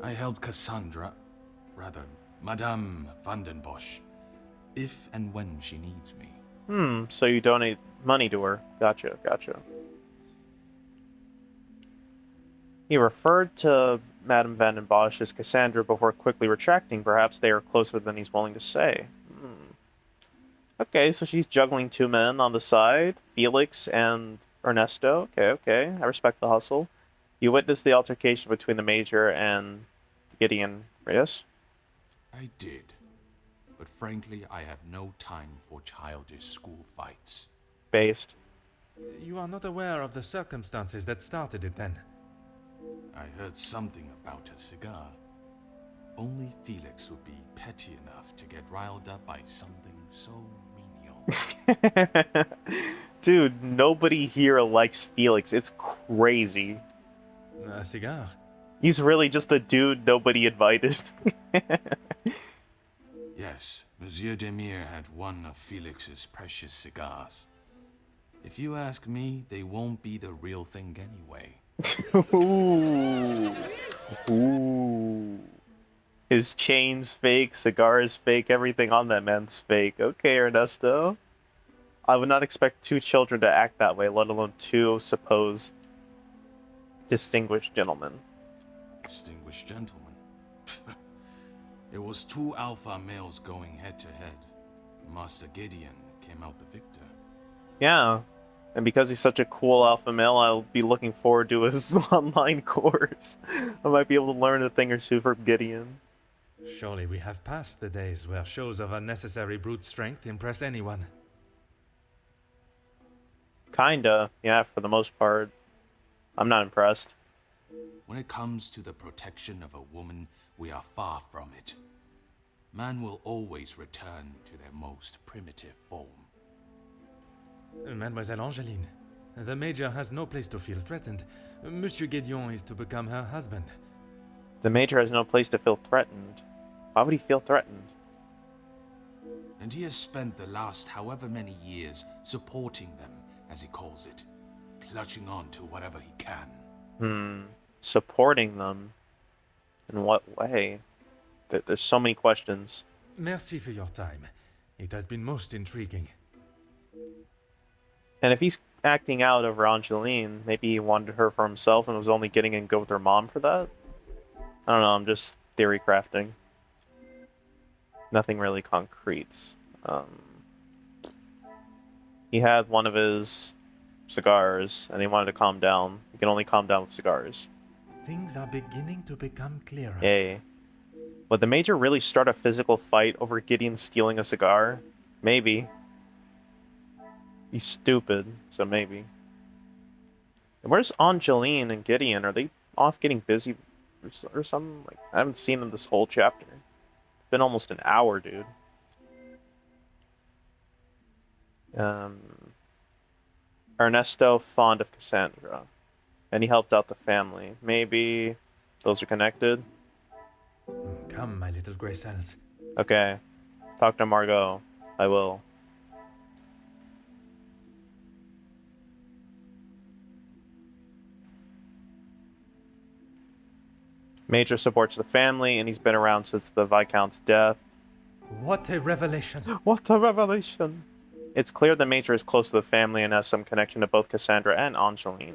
I helped Cassandra, rather, Madame Van den Bosch, if and when she needs me. So you donate money to her. Gotcha. He referred to Madame Van den Bosch as Cassandra before quickly retracting. Perhaps they are closer than he's willing to say. Okay, so she's juggling two men on the side, Felix and Ernesto. Okay. I respect the hustle. You witnessed the altercation between the Major and Gideon, yes? I did. But frankly, I have no time for childish school fights. Based. You are not aware of the circumstances that started it, then? I heard something about a cigar. Only Felix would be petty enough to get riled up by something so menial. Dude, nobody here likes Felix. It's crazy. A cigar? He's really just the dude nobody invited. Yes, Monsieur Demir had one of Felix's precious cigars. If you ask me, they won't be the real thing anyway. Ooh. His chain's fake, cigar is fake, everything on that man's fake. Okay, Ernesto. I would not expect two children to act that way, let alone two supposed distinguished gentlemen. Distinguished gentlemen? It was two alpha males going head to head. Master Gideon came out the victor. Yeah. And because he's such a cool alpha male, I'll be looking forward to his online course. I might be able to learn a thing or two from Gideon. Surely we have passed the days where shows of unnecessary brute strength impress anyone. Kinda, yeah, for the most part. I'm not impressed. When it comes to the protection of a woman, we are far from it. Man will always return to their most primitive form. Mademoiselle Angeline, the Major has no place to feel threatened. Monsieur Gideon is to become her husband. The Major has no place to feel threatened. Why would he feel threatened? And he has spent the last however many years supporting them, as he calls it, clutching on to whatever he can. Supporting them? In what way? There's so many questions. Merci for your time. It has been most intriguing. And if he's acting out over Angeline, maybe he wanted her for himself and was only getting in good with her mom for that? I don't know, I'm just theory crafting. Nothing really concrete. He had one of his cigars, and he wanted to calm down. He can only calm down with cigars. Things are beginning to become clearer. Yay. Would the Major really start a physical fight over Gideon stealing a cigar? Maybe. He's stupid, so maybe. And where's Angeline and Gideon? Are they off getting busy or something? Like, I haven't seen them this whole chapter. It's been almost an hour, dude. Ernesto fond of Cassandra. And he helped out the family. Maybe those are connected? Come, my little gray cells. Okay. Talk to Margot. I will. Major supports the family, and he's been around since the Viscount's death. What a revelation! What a revelation! It's clear the Major is close to the family and has some connection to both Cassandra and Angeline.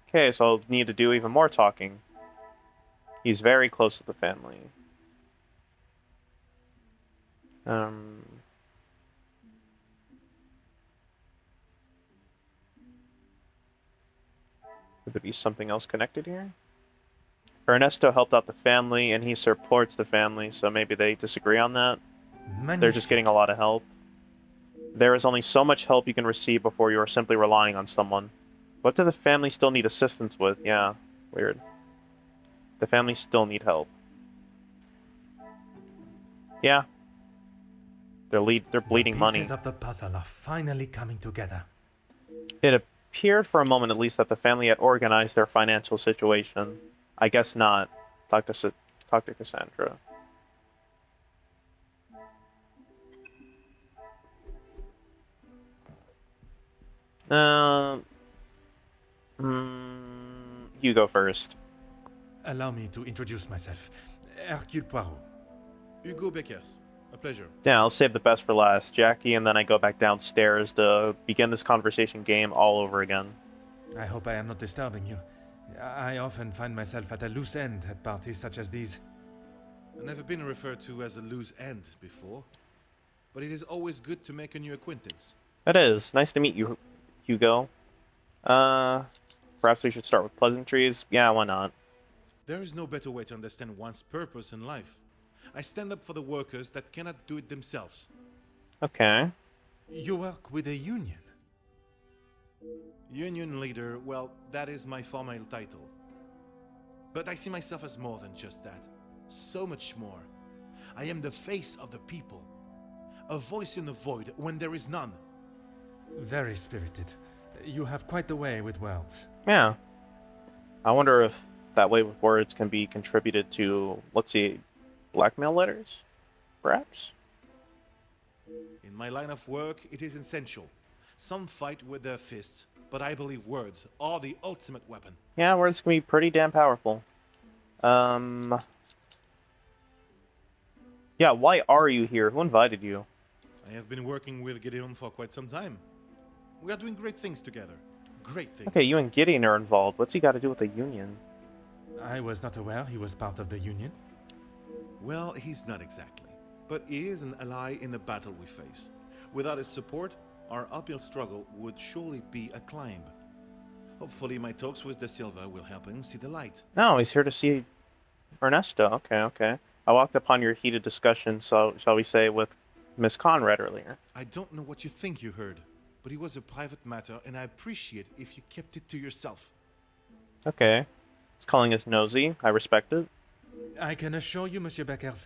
Okay, so I'll need to do even more talking. He's very close to the family. Could there be something else connected here? Ernesto helped out the family, and he supports the family, so maybe they disagree on that. They're just getting a lot of help. There is only so much help you can receive before you are simply relying on someone. What do the family still need assistance with? Yeah, weird. The family still need help. Yeah. They're bleeding money. The pieces of the puzzle are finally coming together. It appeared for a moment at least that the family had organized their financial situation. I guess not. Talk to Cassandra. You go first. Allow me to introduce myself. Hercule Poirot. Hugo Beckers. A pleasure. Yeah, I'll save the best for last. Jackie, and then I go back downstairs to begin this conversation game all over again. I hope I am not disturbing you. I often find myself at a loose end at parties such as these. I've never been referred to as a loose end before, but it is always good to make a new acquaintance. It is. Nice to meet you, Hugo. Perhaps we should start with pleasantries? Yeah, why not? There is no better way to understand one's purpose in life. I stand up for the workers that cannot do it themselves. Okay. You work with a union? Union leader, well, that is my formal title. But I see myself as more than just that. So much more. I am the face of the people. A voice in the void when there is none. Very spirited. You have quite the way with words. Yeah. I wonder if that way with words can be contributed to, let's see, blackmail letters? Perhaps? In my line of work, it is essential. Some fight with their fists, but I believe words are the ultimate weapon. Yeah, words can be pretty damn powerful. Yeah, why are you here? Who invited you? I have been working with Gideon for quite some time. We are doing great things together. Great things. Okay, you and Gideon are involved. What's he got to do with the Union? I was not aware he was part of the union. Well, he's not exactly. But he is an ally in the battle we face. Without his support, our uphill struggle would surely be a climb. Hopefully my talks with De Silva will help him see the light. No, he's here to see Ernesto. Okay. I walked upon your heated discussion, so shall we say, with Miss Conrad earlier. I don't know what you think you heard, but it was a private matter, and I appreciate if you kept it to yourself. Okay. He's calling us nosy. I respect it. I can assure you, Monsieur Beckers,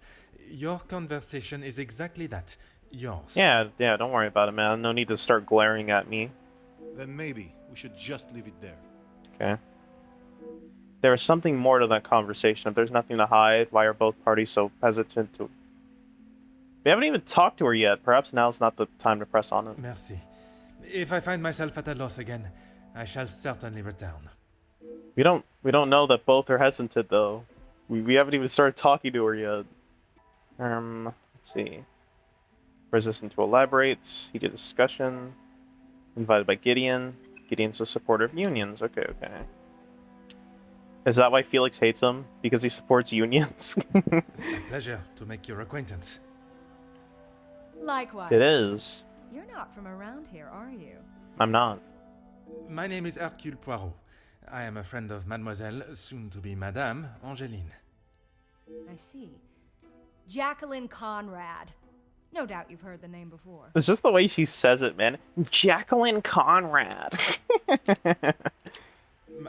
your conversation is exactly that. Yours. Yeah, don't worry about it, man. No need to start glaring at me. Then maybe we should just leave it there. Okay. There is something more to that conversation. If there's nothing to hide, why are both parties so hesitant to... We haven't even talked to her yet. Perhaps now's not the time to press on it. Merci. If I find myself at a loss again, I shall certainly return. We don't know that both are hesitant, though. We haven't even started talking to her yet. Let's see. Resistant to elaborate. Heated discussion. Invited by Gideon. Gideon's a supporter of unions. Okay, okay. Is that why Felix hates him? Because he supports unions? A pleasure to make your acquaintance. Likewise. It is. You're not from around here, are you? I'm not. My name is HERCULE POIROT. I am a friend of Mademoiselle, soon to be Madame, Angeline. I see. Jacqueline Conrad. No doubt you've heard the name before. It's just the way she says it, man. Jacqueline Conrad.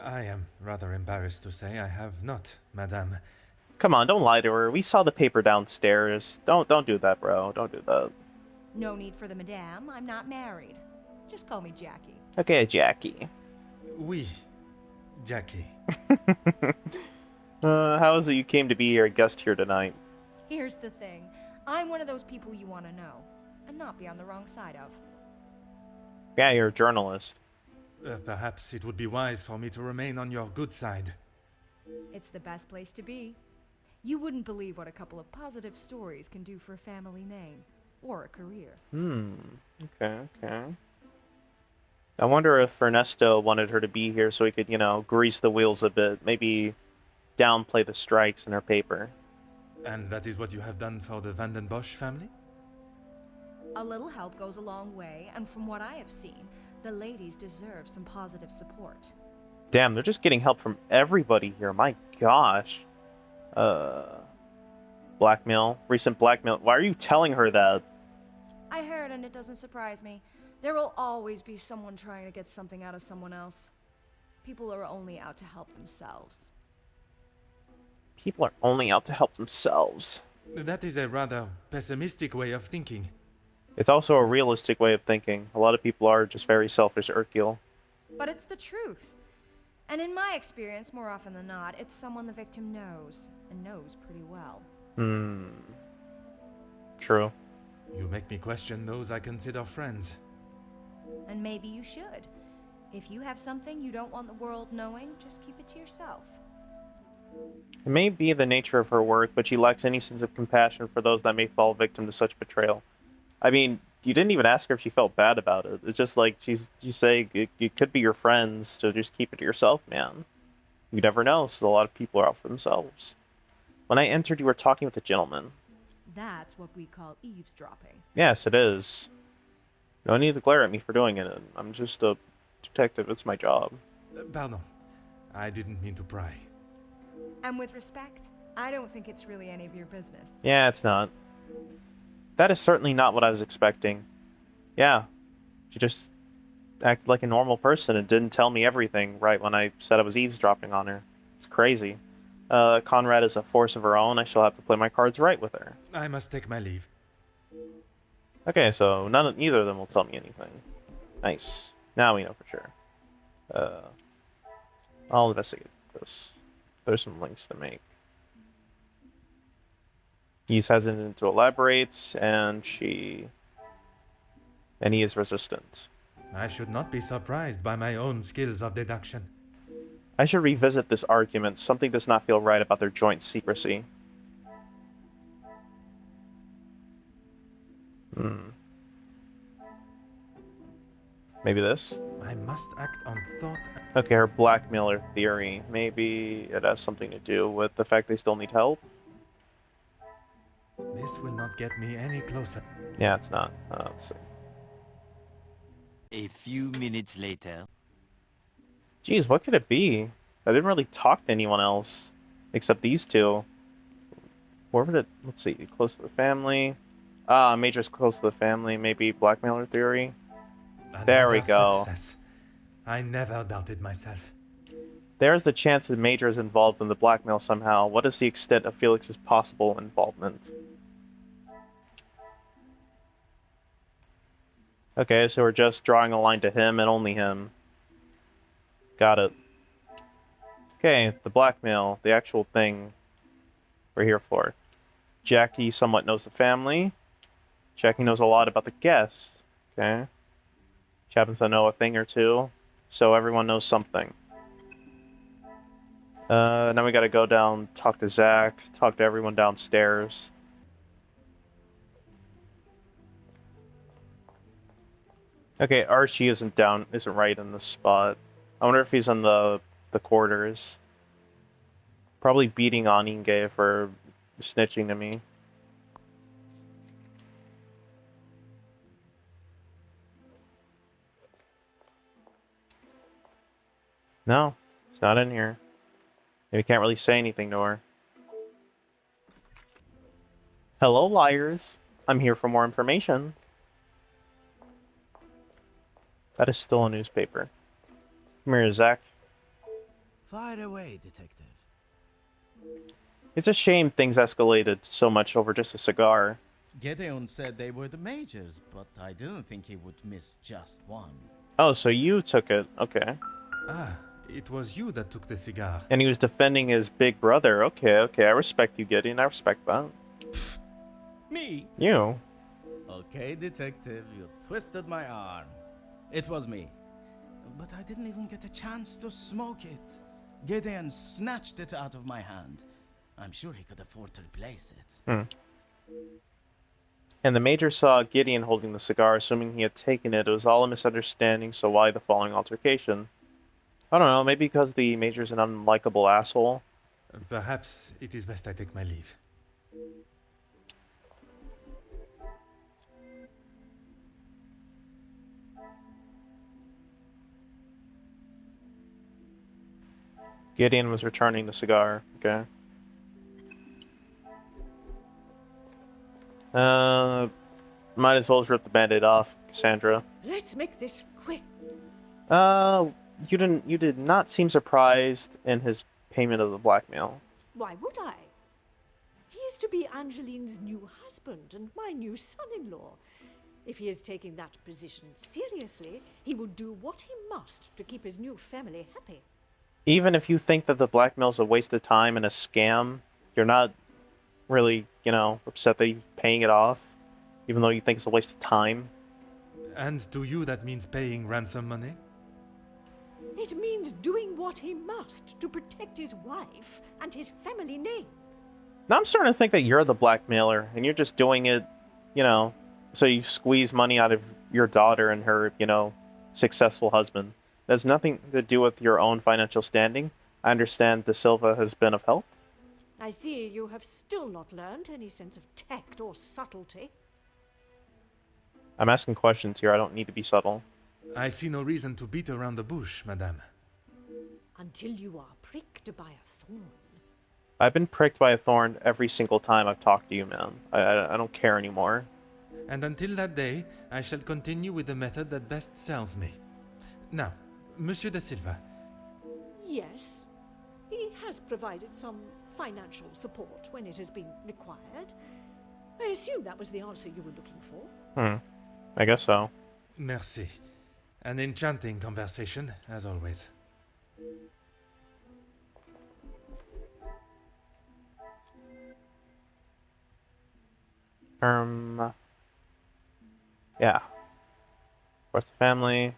I am rather embarrassed to say I have not, Madame. Come on, don't lie to her. We saw the paper downstairs. Don't do that, bro. Don't do that. No need for the madame. I'm not married. Just call me Jackie. Okay, Jackie. Oui, Jackie. How is it you came to be our guest here tonight? Here's the thing. I'm one of those people you want to know, and not be on the wrong side of. Yeah, you're a journalist. Perhaps it would be wise for me to remain on your good side. It's the best place to be. You wouldn't believe what a couple of positive stories can do for a family name, or a career. Okay, okay. I wonder if Ernesto wanted her to be here so he could, you know, grease the wheels a bit. Maybe downplay the strikes in her paper. And that is what you have done for the Van den Bosch family? A little help goes a long way, and from what I have seen, the ladies deserve some positive support. Damn, they're just getting help from everybody here. My gosh. Blackmail. Recent blackmail. Why are you telling her that? I heard, and it doesn't surprise me. There will always be someone trying to get something out of someone else. People are only out to help themselves. People are only out to help themselves. That is a rather pessimistic way of thinking. It's also a realistic way of thinking. A lot of people are just very selfish, HERCULE. But it's the truth. And in my experience, more often than not, it's someone the victim knows, and knows pretty well. True. You make me question those I consider friends. And maybe you should. If you have something you don't want the world knowing, just keep it to yourself. It may be the nature of her work, but she lacks any sense of compassion for those that may fall victim to such betrayal. I mean, you didn't even ask her if she felt bad about it. It's just like you say it could be your friends, so just keep it to yourself, man. You never know, so a lot of people are out for themselves. When I entered, you were talking with a gentleman. That's what we call eavesdropping. Yes, it is. No need to glare at me for doing it. I'm just a detective. It's my job. Pardon. I didn't mean to pry. And with respect, I don't think it's really any of your business. Yeah, it's not. That is certainly not what I was expecting. Yeah. She just acted like a normal person and didn't tell me everything right when I said I was eavesdropping on her. It's crazy. Conrad is a force of her own. I shall have to play my cards right with her. I must take my leave. Okay, so neither of them will tell me anything. Nice. Now we know for sure. I'll investigate this. There's some links to make. He's hesitant to elaborate, and he is resistant. I should not be surprised by my own skills of deduction. I should revisit this argument. Something does not feel right about their joint secrecy. Maybe this? I must act on thought. Okay, her blackmailer theory. Maybe it has something to do with the fact they still need help? This will not get me any closer. Yeah, it's not. Let's see. A few minutes later. Jeez, what could it be? I didn't really talk to anyone else. Except these two. Where would it... Let's see. Close to the family. Major's close to the family. Maybe blackmailer theory. There we go. Success. I never doubted myself. There's the chance that Major is involved in the blackmail somehow. What is the extent of Felix's possible involvement? Okay, so we're just drawing a line to him and only him. Got it. Okay, the blackmail, the actual thing we're here for. Jackie somewhat knows the family. Jackie knows a lot about the guests. Okay. She happens to know a thing or two. So everyone knows something. Now we gotta go down, talk to Zach, talk to everyone downstairs. Okay, Archie isn't right in the spot. I wonder if he's in the quarters. Probably beating on Inge for snitching to me. No, it's not in here. Maybe can't really say anything to her. Hello, liars. I'm here for more information. That is still a newspaper. Come here, Zach. Fire away, detective. It's a shame things escalated so much over just a cigar. Gedeon said they were the majors, but I didn't think he would miss just one. Oh, so you took it. Okay. Ah, it was you that took the cigar. And he was defending his big brother. Okay. I respect you, Gideon. I respect that. Me? You. Okay, detective, you twisted my arm. It was me. But I didn't even get a chance to smoke it. Gideon snatched it out of my hand. I'm sure he could afford to replace it. And the major saw Gideon holding the cigar, assuming he had taken it. It was all a misunderstanding, so why the following altercation? I don't know, maybe because the major's an unlikable asshole. Perhaps it is best I take my leave. Gideon was returning the cigar. Okay. Might as well just rip the band-aid off, Cassandra. Let's make this quick. You did not seem surprised in his payment of the blackmail. Why would I? He is to be Angeline's new husband and my new son-in-law. If he is taking that position seriously, he will do what he must to keep his new family happy. Even if you think that the blackmail's a waste of time and a scam, you're not really, upset that he's paying it off, even though you think it's a waste of time. And to you that means paying ransom money? It means doing what he must to protect his wife and his family name. Now I'm starting to think that you're the blackmailer, and you're just doing it, so you squeeze money out of your daughter and her, successful husband. It has nothing to do with your own financial standing. I understand De Silva has been of help. I see you have still not learned any sense of tact or subtlety. I'm asking questions here. I don't need to be subtle. I see no reason to beat around the bush, madame. Until you are pricked by a thorn. I've been pricked by a thorn every single time I've talked to you, man. I don't care anymore. And until that day, I shall continue with the method that best serves me. Now, Monsieur De Silva. Yes, he has provided some financial support when it has been required. I assume that was the answer you were looking for. I guess so. Merci. An enchanting conversation, as always. Yeah. Of course, the family.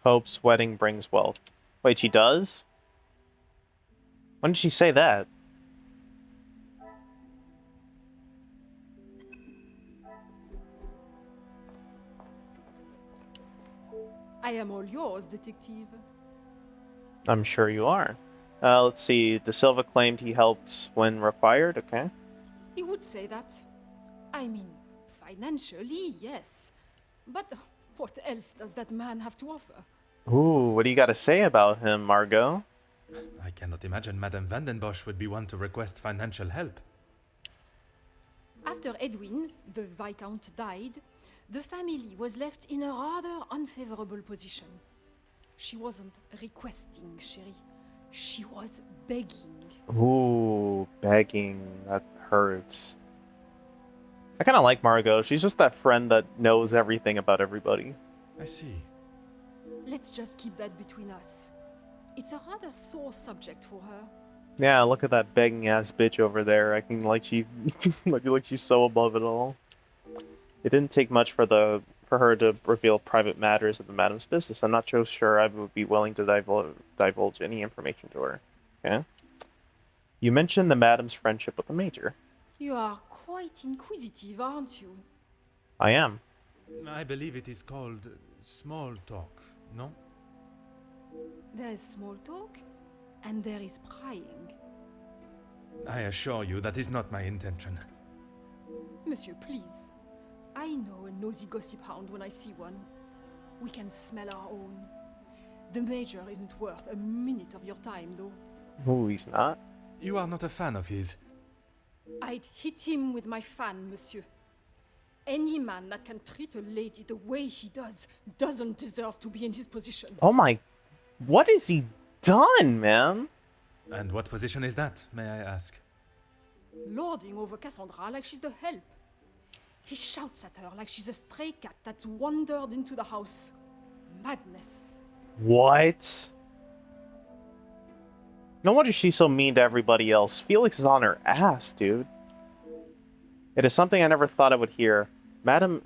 Hope's wedding brings wealth. Wait, she does? When did she say that? I am all yours, detective. I'm sure you are. Let's see. De Silva claimed he helped when required. Okay. He would say that. I mean, financially, yes. But what else does that man have to offer? Ooh, what do you got to say about him, Margot? I cannot imagine Madame Vandenbosch would be one to request financial help. After Edwin, the Viscount, died, the family was left in a rather unfavorable position. She wasn't requesting, chérie. She was begging. Ooh, begging. That hurts. I kind of like Margot. She's just that friend that knows everything about everybody. I see. Let's just keep that between us. It's a rather sore subject for her. Yeah, look at that begging ass bitch over there. I can like she's so above it all. It didn't take much for her to reveal private matters of the madam's business. I'm not so sure I would be willing to divulge any information to her. Okay. You mentioned the madam's friendship with the major. You are quite inquisitive, aren't you? I am. I believe it is called small talk, no? There is small talk, and there is prying. I assure you that is not my intention. Monsieur, please. I know a nosy gossip hound when I see one. We can smell our own. The Major isn't worth a minute of your time, though. Ooh, he's not? You are not a fan of his. I'd hit him with my fan, monsieur. Any man that can treat a lady the way he does doesn't deserve to be in his position. Oh my... What has he done, man? And what position is that, may I ask? Lording over Cassandra like she's the help. He shouts at her like she's a stray cat that's wandered into the house. Madness. What? No wonder she's so mean to everybody else. Felix is on her ass, dude. It is something I never thought I would hear. Madam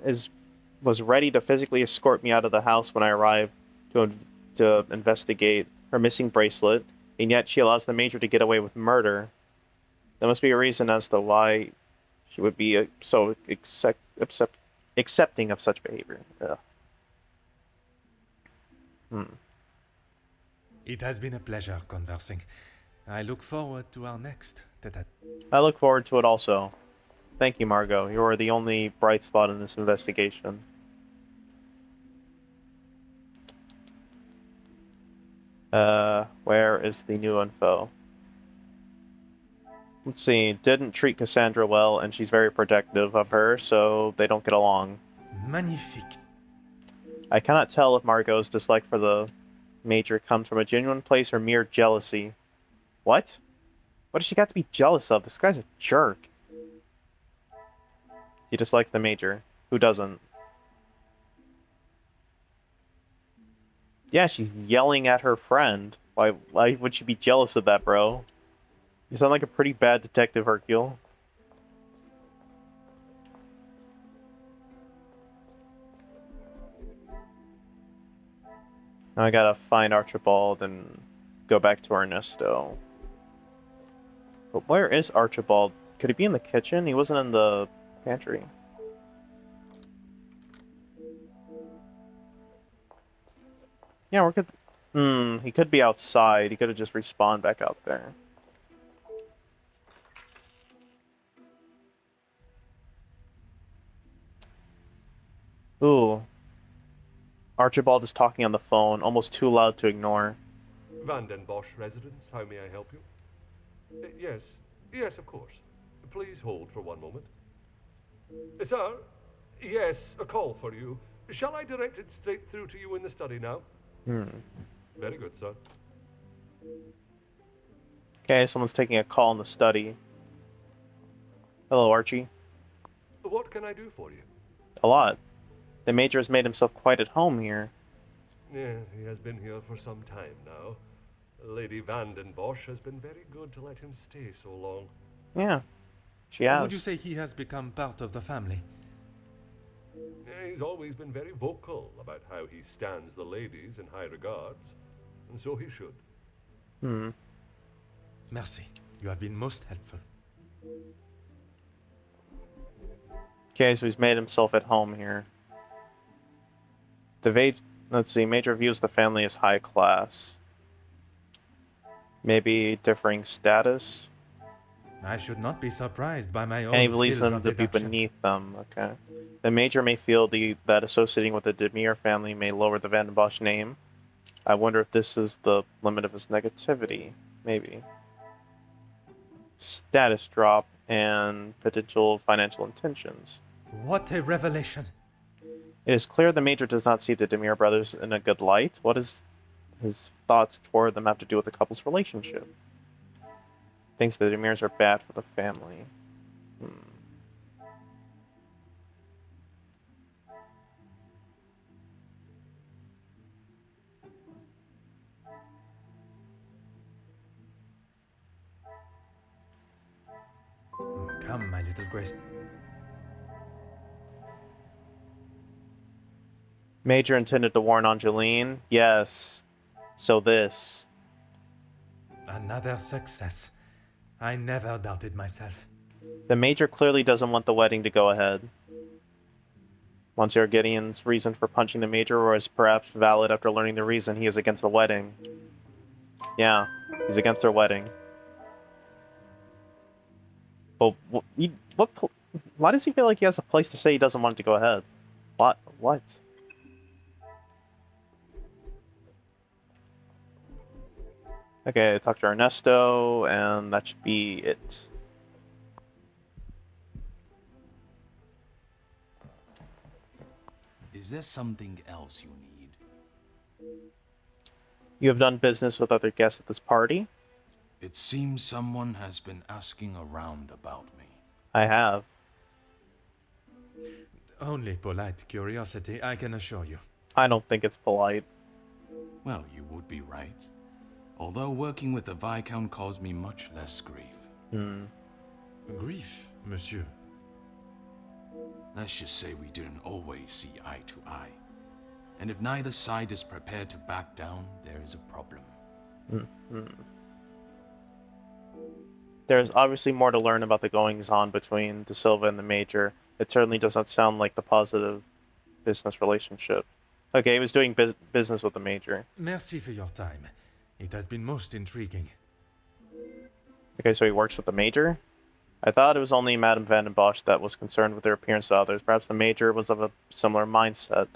was ready to physically escort me out of the house when I arrived to investigate her missing bracelet, and yet she allows the Major to get away with murder. There must be a reason as to why she would be so accepting of such behavior. Ugh. It has been a pleasure conversing. I look forward to our next tete-a-tete. I look forward to it also. Thank you, Margot. You are the only bright spot in this investigation. Where is the new info? Let's see. Didn't treat Cassandra well, and she's very protective of her, so they don't get along. Magnifique. I cannot tell if Margot's dislike for the Major comes from a genuine place or mere jealousy. What? What has she got to be jealous of? This guy's a jerk. He dislikes the Major. Who doesn't? Yeah, she's yelling at her friend. Why would she be jealous of that, bro? You sound like a pretty bad detective, Hercule. Now I gotta find Archibald and go back to Ernesto. But where is Archibald? Could he be in the kitchen? He wasn't in the pantry. Yeah, we're good. He could be outside. He could have just respawned back out there. Ooh. Archibald is talking on the phone, almost too loud to ignore. Van den Bosch residence, how may I help you? Yes, of course. Please hold for one moment. Sir? Yes, a call for you. Shall I direct it straight through to you in the study now? Very good, sir. Okay, someone's taking a call in the study. Hello, Archie. What can I do for you? A lot. The Major has made himself quite at home here. Yes, he has been here for some time now. Lady Van den Bosch has been very good to let him stay so long. Yeah, she has. Would you say he has become part of the family? He's always been very vocal about how he stands the ladies in high regards, and so he should. Merci. You have been most helpful. Okay, so he's made himself at home here. Let's see, Major views the family as high class. Maybe differing status. I should not be surprised by my own And he believes skills them of to be deduction. beneath them. Okay. The Major may feel that associating with the Demir family may lower the Van den Bosch name. I wonder if this is the limit of his negativity. Maybe. Status drop and potential financial intentions. What a revelation. It is clear the Major does not see the Demir brothers in a good light. What does his thoughts toward them have to do with the couple's relationship? Thinks the Demirs are bad for the family. Come, my little Grace. Major intended to warn Angeline. Yes. So this. Another success. I never doubted myself. The Major clearly doesn't want the wedding to go ahead. Monsieur Gideon's reason for punching the Major was perhaps valid after learning the reason he is against the wedding. Yeah, he's against their wedding. But why does he feel like he has a place to say he doesn't want it to go ahead? What? What? Okay, talk to Ernesto, and that should be it. Is there something else you need? You have done business with other guests at this party? It seems someone has been asking around about me. I have. Only polite curiosity, I can assure you. I don't think it's polite. Well, you would be right. Although working with the Viscount caused me much less grief. Grief, monsieur? Let's just say we didn't always see eye to eye. And if neither side is prepared to back down, there is a problem. There's obviously more to learn about the goings-on between De Silva and the Major. It certainly does not sound like the positive business relationship. Okay, he was doing business with the Major. Merci for your time. It has been most intriguing. Okay, so he works with the Major? I thought it was only Madame Van den Bosch that was concerned with their appearance to others. Perhaps the Major was of a similar mindset,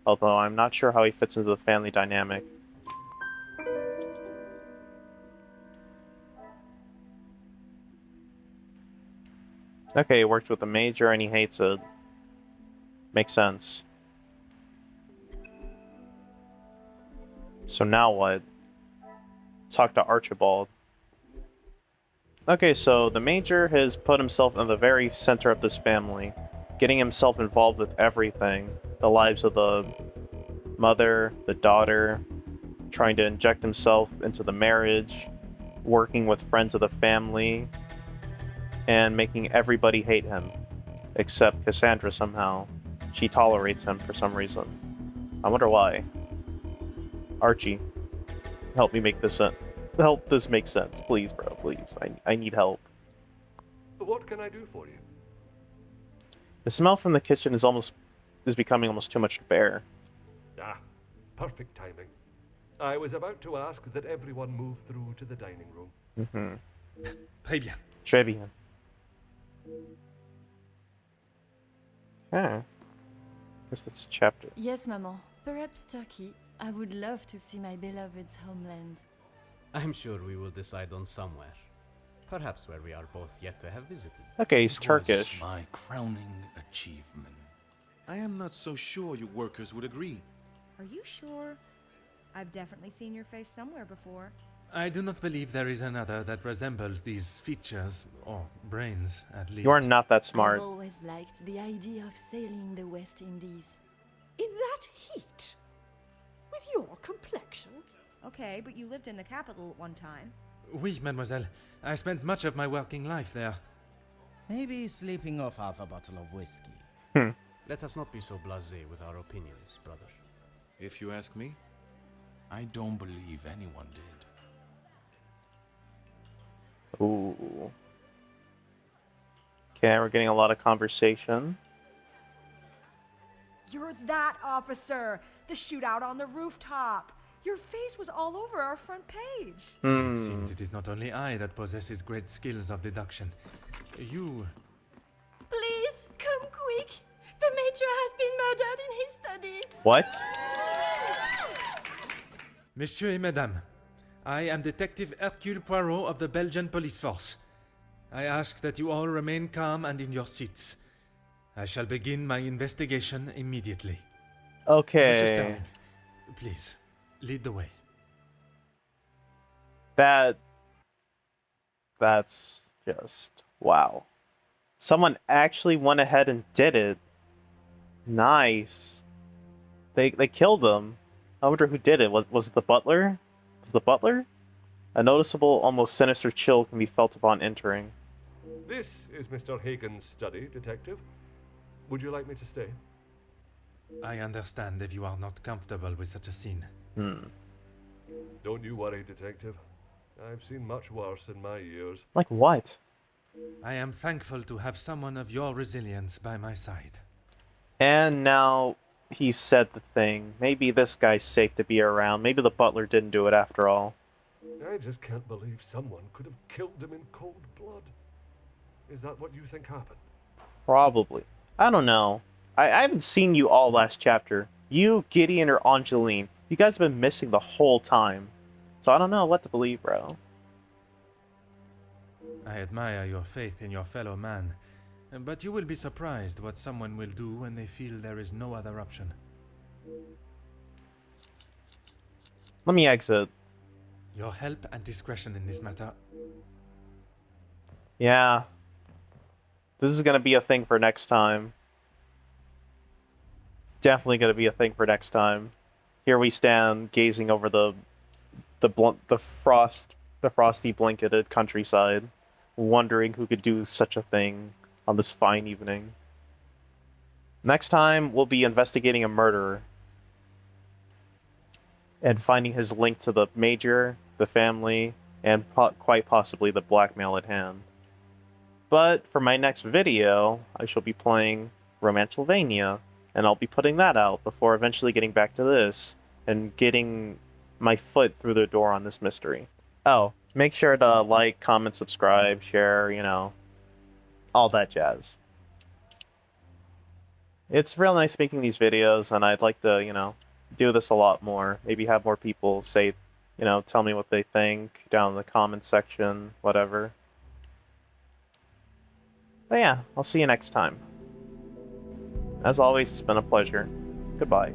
although I'm not sure how he fits into the family dynamic. Okay, he works with the Major and he hates it. Makes sense. So now what? Talk to Archibald. Okay, so the Major has put himself in the very center of this family, getting himself involved with everything. The lives of the mother, the daughter, trying to inject himself into the marriage, working with friends of the family, and making everybody hate him, except Cassandra somehow. She tolerates him for some reason. I wonder why. Archie, help me make this sense. Help this make sense, please, bro, please. I need help. What can I do for you? The smell from the kitchen is becoming almost too much to bear. Ah, perfect timing. I was about to ask that everyone move through to the dining room. Très bien. Très bien. Okay. Guess that's a chapter. Yes, Maman. Perhaps Turkey. I would love to see my beloved's homeland. I'm sure we will decide on somewhere. Perhaps where we are both yet to have visited. Okay, he's It Turkish. was my crowning achievement. I am not so sure you workers would agree. Are you sure? I've definitely seen your face somewhere before. I do not believe there is another that resembles these features, or brains, at least. You are not that smart. I've always liked the idea of sailing the West Indies. In that heat? With your complexion? Okay, but you lived in the capital at one time. Oui, mademoiselle. I spent much of my working life there. Maybe sleeping off half a bottle of whiskey. Let us not be so blasé with our opinions, brother. If you ask me. I don't believe anyone did. Ooh. Okay, we're getting a lot of conversation. You're that officer! The shootout on the rooftop! Your face was all over our front page. It seems it is not only I that possesses great skills of deduction. You... Please, come quick! The Major has been murdered in his study! What? Messieurs et Mesdames, I am Detective HERCULE Poirot of the Belgian Police Force. I ask that you all remain calm and in your seats. I shall begin my investigation immediately. Okay. Mr. Sterling, please, lead the way. That's just... wow. Someone actually went ahead and did it. Nice. They killed him. I wonder who did it. Was it the butler? Was it the butler? A noticeable, almost sinister chill can be felt upon entering. This is Mr. Hagen's study, Detective. Would you like me to stay? I understand if you are not comfortable with such a scene. Don't you worry, Detective. I've seen much worse in my years. Like what? I am thankful to have someone of your resilience by my side. And now he said the thing. Maybe this guy's safe to be around. Maybe the butler didn't do it after all. I just can't believe someone could have killed him in cold blood. Is that what you think happened? Probably. I don't know. I haven't seen you all last chapter. You, Gideon, or Angeline. You guys have been missing the whole time. So I don't know what to believe, bro. I admire your faith in your fellow man, but you will be surprised what someone will do when they feel there is no other option. Let me exit. Your help and discretion in this matter. Yeah. This is gonna be a thing for next time. Definitely gonna be a thing for next time. Here we stand, gazing over the frosty blanketed countryside, wondering who could do such a thing on this fine evening. Next time, we'll be investigating a murderer and finding his link to the Major, the family, and quite possibly the blackmail at hand. But for my next video, I shall be playing Romancylvania, and I'll be putting that out before eventually getting back to this and getting my foot through the door on this mystery. Oh, make sure to like, comment, subscribe, share, you know, all that jazz. It's real nice making these videos, and I'd like to, you know, do this a lot more. Maybe have more people say, you know, tell me what they think down in the comments section, whatever. But yeah, I'll see you next time. As always, it's been a pleasure. Goodbye.